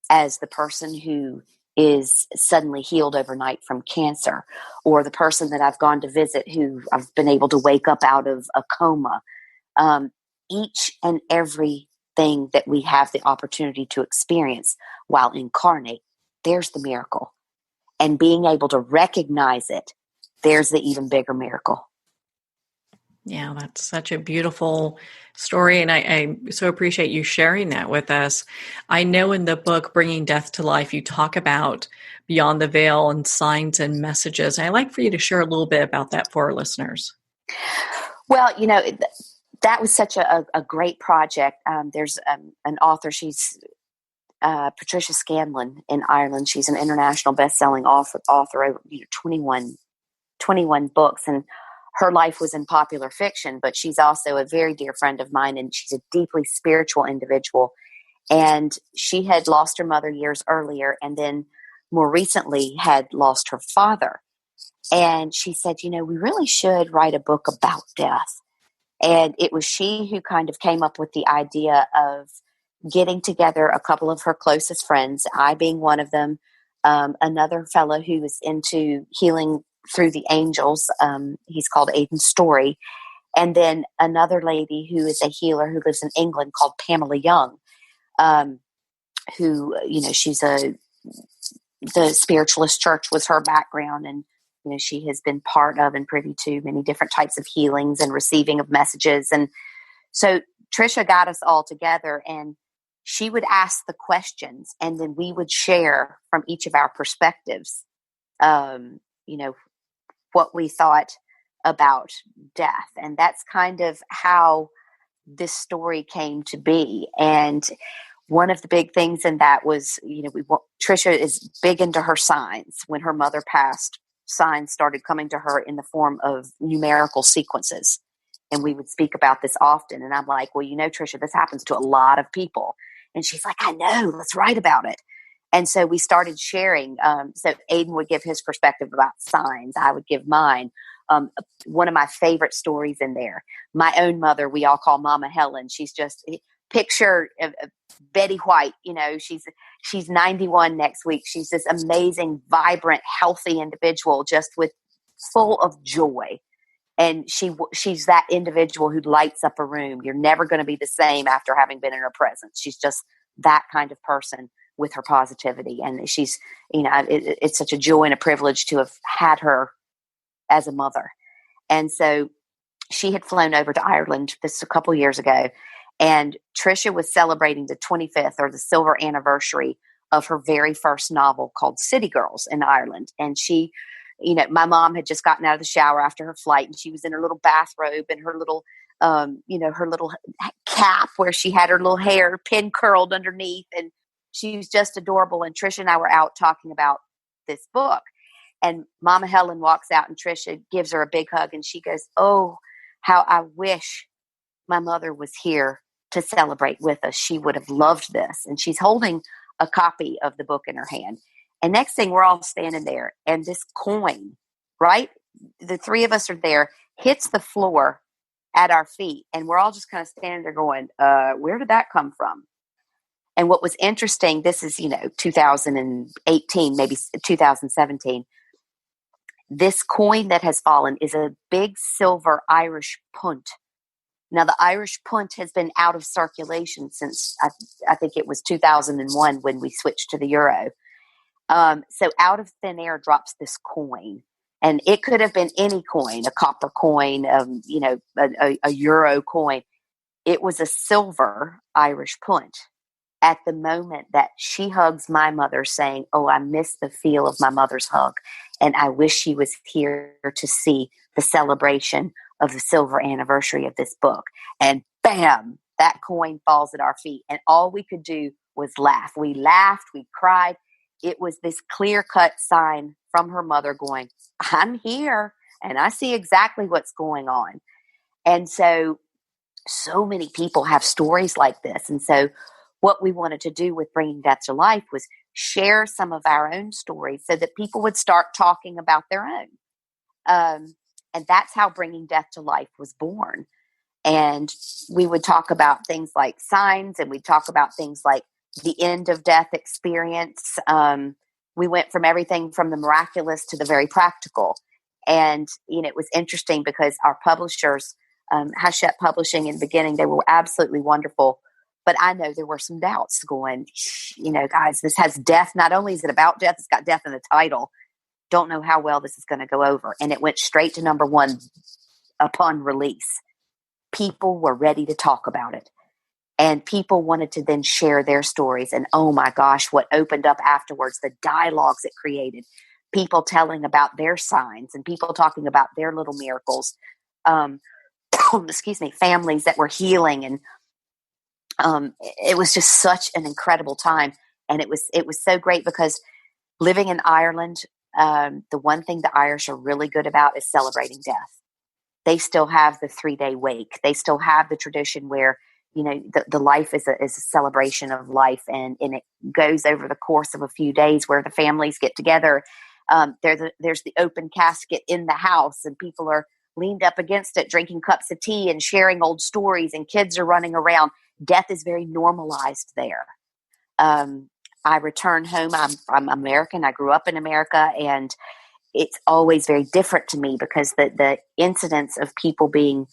as the person who is suddenly healed overnight from cancer, or the person that I've gone to visit who I've been able to wake up out of a coma. Each and every thing that we have the opportunity to experience while incarnate, there's the miracle. And being able to recognize it, there's the even bigger miracle. Yeah, that's such a beautiful story. And I so appreciate you sharing that with us. I know in the book, Bringing Death to Life, you talk about beyond the veil and signs and messages. And I'd like for you to share a little bit about that for our listeners. Well, that was such a great project. There's an author, she's Patricia Scanlon in Ireland. She's an international best-selling author over 21 books, and her life was in popular fiction, but she's also a very dear friend of mine, and she's a deeply spiritual individual. And she had lost her mother years earlier, and then more recently had lost her father. And she said, we really should write a book about death. And it was she who kind of came up with the idea of getting together a couple of her closest friends, I being one of them, another fellow who was into healing through the angels. He's called Aidan Story. And then another lady who is a healer who lives in England called Pamela Young, who, she's the Spiritualist Church was her background. And she has been part of and privy to many different types of healings and receiving of messages. And so Trisha got us all together, and she would ask the questions, and then we would share from each of our perspectives, what we thought about death. And that's kind of how this story came to be. And one of the big things in that was, Trisha is big into her signs. When her mother passed, signs started coming to her in the form of numerical sequences. And we would speak about this often. And I'm like, well, Trisha, this happens to a lot of people. And she's like, I know, let's write about it. And so we started sharing. So Aidan would give his perspective about signs. I would give mine. One of my favorite stories in there, my own mother, we all call Mama Helen. She's just picture of Betty White. She's 91 next week. She's this amazing, vibrant, healthy individual, just with full of joy. And she's that individual who lights up a room. You're never going to be the same after having been in her presence. She's just that kind of person with her positivity. And she's, it's such a joy and a privilege to have had her as a mother. And so she had flown over to Ireland this a couple years ago, and Tricia was celebrating the 25th or the silver anniversary of her very first novel called City Girls in Ireland. And she, my mom had just gotten out of the shower after her flight, and she was in her little bathrobe and her little, her little cap where she had her little hair pin curled underneath. And she was just adorable. And Tricia and I were out talking about this book. And Mama Helen walks out, and Tricia gives her a big hug. And she goes, "Oh, how I wish my mother was here to celebrate with us. She would have loved this." And she's holding a copy of the book in her hand. And next thing, we're all standing there, and this coin, right? The three of us are there, hits the floor at our feet. And we're all just kind of standing there going, where did that come from? And what was interesting, this is, 2018, maybe 2017. This coin that has fallen is a big silver Irish punt. Now, the Irish punt has been out of circulation since I think it was 2001 when we switched to the euro. So out of thin air drops this coin. And it could have been any coin, a copper coin, a euro coin. It was a silver Irish punt. At the moment that she hugs my mother, saying, "Oh, I miss the feel of my mother's hug, and I wish she was here to see the celebration of the silver anniversary of this book." And bam, that coin falls at our feet. And all we could do was laugh. We laughed, we cried. It was this clear-cut sign from her mother going, "I'm here, and I see exactly what's going on." And so many people have stories like this. And so what we wanted to do with Bringing Death to Life was share some of our own stories so that people would start talking about their own. And that's how Bringing Death to Life was born. And we would talk about things like signs, and we'd talk about things like the end of death experience. We went from everything from the miraculous to the very practical. And, it was interesting because our publishers, Hachette Publishing in the beginning, they were absolutely wonderful. But I know there were some doubts going, guys, this has death. Not only is it about death, it's got death in the title. Don't know how well this is going to go over. And it went straight to number one upon release. People were ready to talk about it. And people wanted to then share their stories. And oh my gosh, what opened up afterwards, the dialogues it created. People telling about their signs and people talking about their little miracles. Families that were healing. And it was just such an incredible time. And it was so great because living in Ireland, the one thing the Irish are really good about is celebrating death. They still have the 3-day wake. They still have the tradition where, the life is a celebration of life, and it goes over the course of a few days where the families get together. There's the open casket in the house, and people are leaned up against it, drinking cups of tea and sharing old stories, and kids are running around. Death is very normalized there. I return home. I'm American. I grew up in America, and it's always very different to me because the incidence of people being,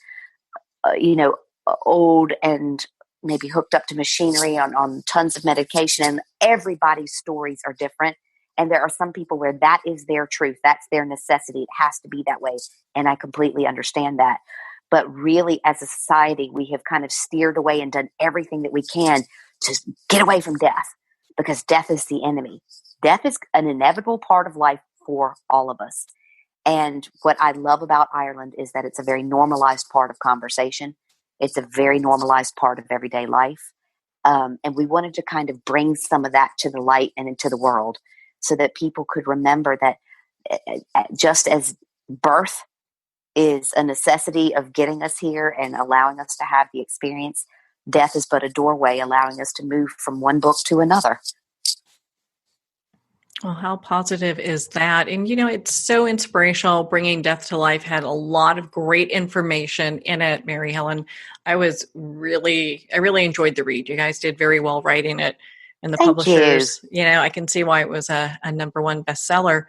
old and maybe hooked up to machinery on tons of medication, and everybody's stories are different. And there are some people where that is their truth. That's their necessity. It has to be that way. And I completely understand that. But really, as a society, we have kind of steered away and done everything that we can to get away from death, because death is the enemy. Death is an inevitable part of life for all of us. And what I love about Ireland is that it's a very normalized part of conversation. It's a very normalized part of everyday life. And we wanted to kind of bring some of that to the light and into the world so that people could remember that just as birth is a necessity of getting us here and allowing us to have the experience, death is but a doorway allowing us to move from one book to another. Well, how positive is that? And, it's so inspirational. Bringing Death to Life had a lot of great information in it, Mary Helen. I really enjoyed the read. You guys did very well writing it. And the Thank publishers, I can see why it was a number one bestseller.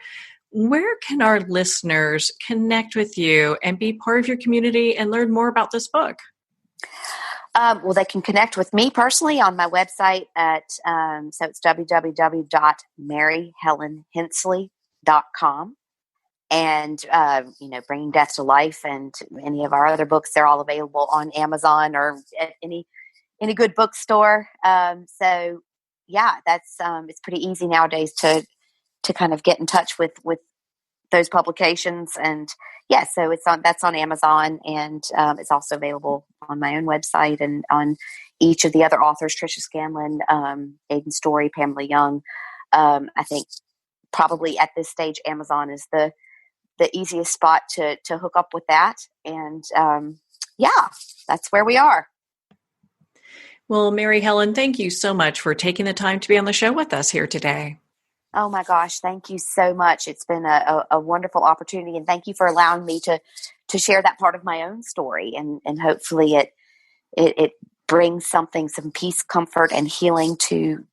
Where can our listeners connect with you and be part of your community and learn more about this book? Well, they can connect with me personally on my website at, so it's www.mary-helen-hensley.com. And, Bringing Death to Life and any of our other books, they're all available on Amazon or at any good bookstore. So yeah, that's, it's pretty easy nowadays to kind of get in touch with those publications. And yeah, so that's on Amazon, and it's also available on my own website and on each of the other authors, Tricia Scanlon, Aidan Story, Pamela Young. I think probably at this stage, Amazon is the easiest spot to hook up with that. And yeah, that's where we are. Well, Mary Helen, thank you so much for taking the time to be on the show with us here today. Oh my gosh, thank you so much. It's been a wonderful opportunity, and thank you for allowing me to share that part of my own story, and hopefully it brings some peace, comfort, and healing to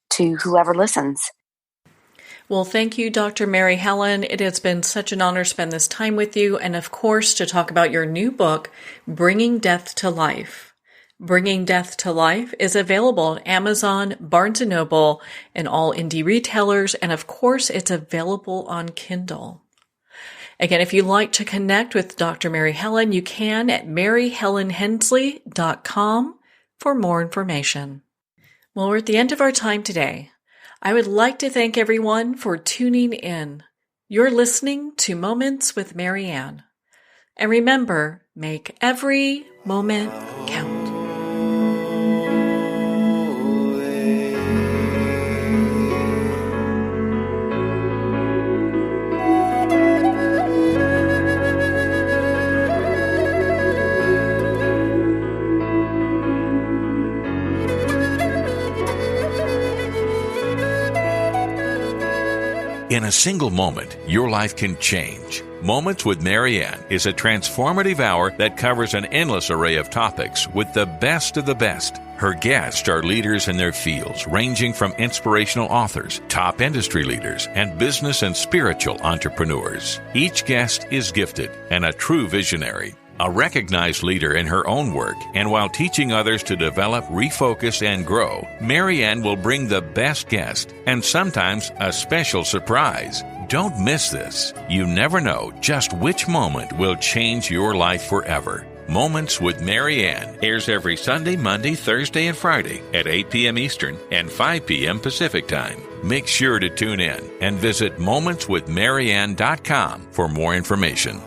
whoever listens. Well, thank you, Dr. Mary Helen. It has been such an honor to spend this time with you, and of course to talk about your new book, Bringing Death to Life. Bringing Death to Life is available on Amazon, Barnes & Noble, and all indie retailers, and of course, it's available on Kindle. Again, if you'd like to connect with Dr. Mary Helen, you can at mary-helen-hensley.com for more information. Well, we're at the end of our time today. I would like to thank everyone for tuning in. You're listening to Moments with Marianne. And remember, make every moment count. In a single moment, your life can change. Moments with Marianne is a transformative hour that covers an endless array of topics with the best of the best. Her guests are leaders in their fields, ranging from inspirational authors, top industry leaders, and business and spiritual entrepreneurs. Each guest is gifted and a true visionary, a recognized leader in her own work, and while teaching others to develop, refocus, and grow, Marianne will bring the best guest and sometimes a special surprise. Don't miss this. You never know just which moment will change your life forever. Moments with Marianne airs every Sunday, Monday, Thursday, and Friday at 8 p.m. Eastern and 5 p.m. Pacific Time. Make sure to tune in and visit momentswithmarianne.com for more information.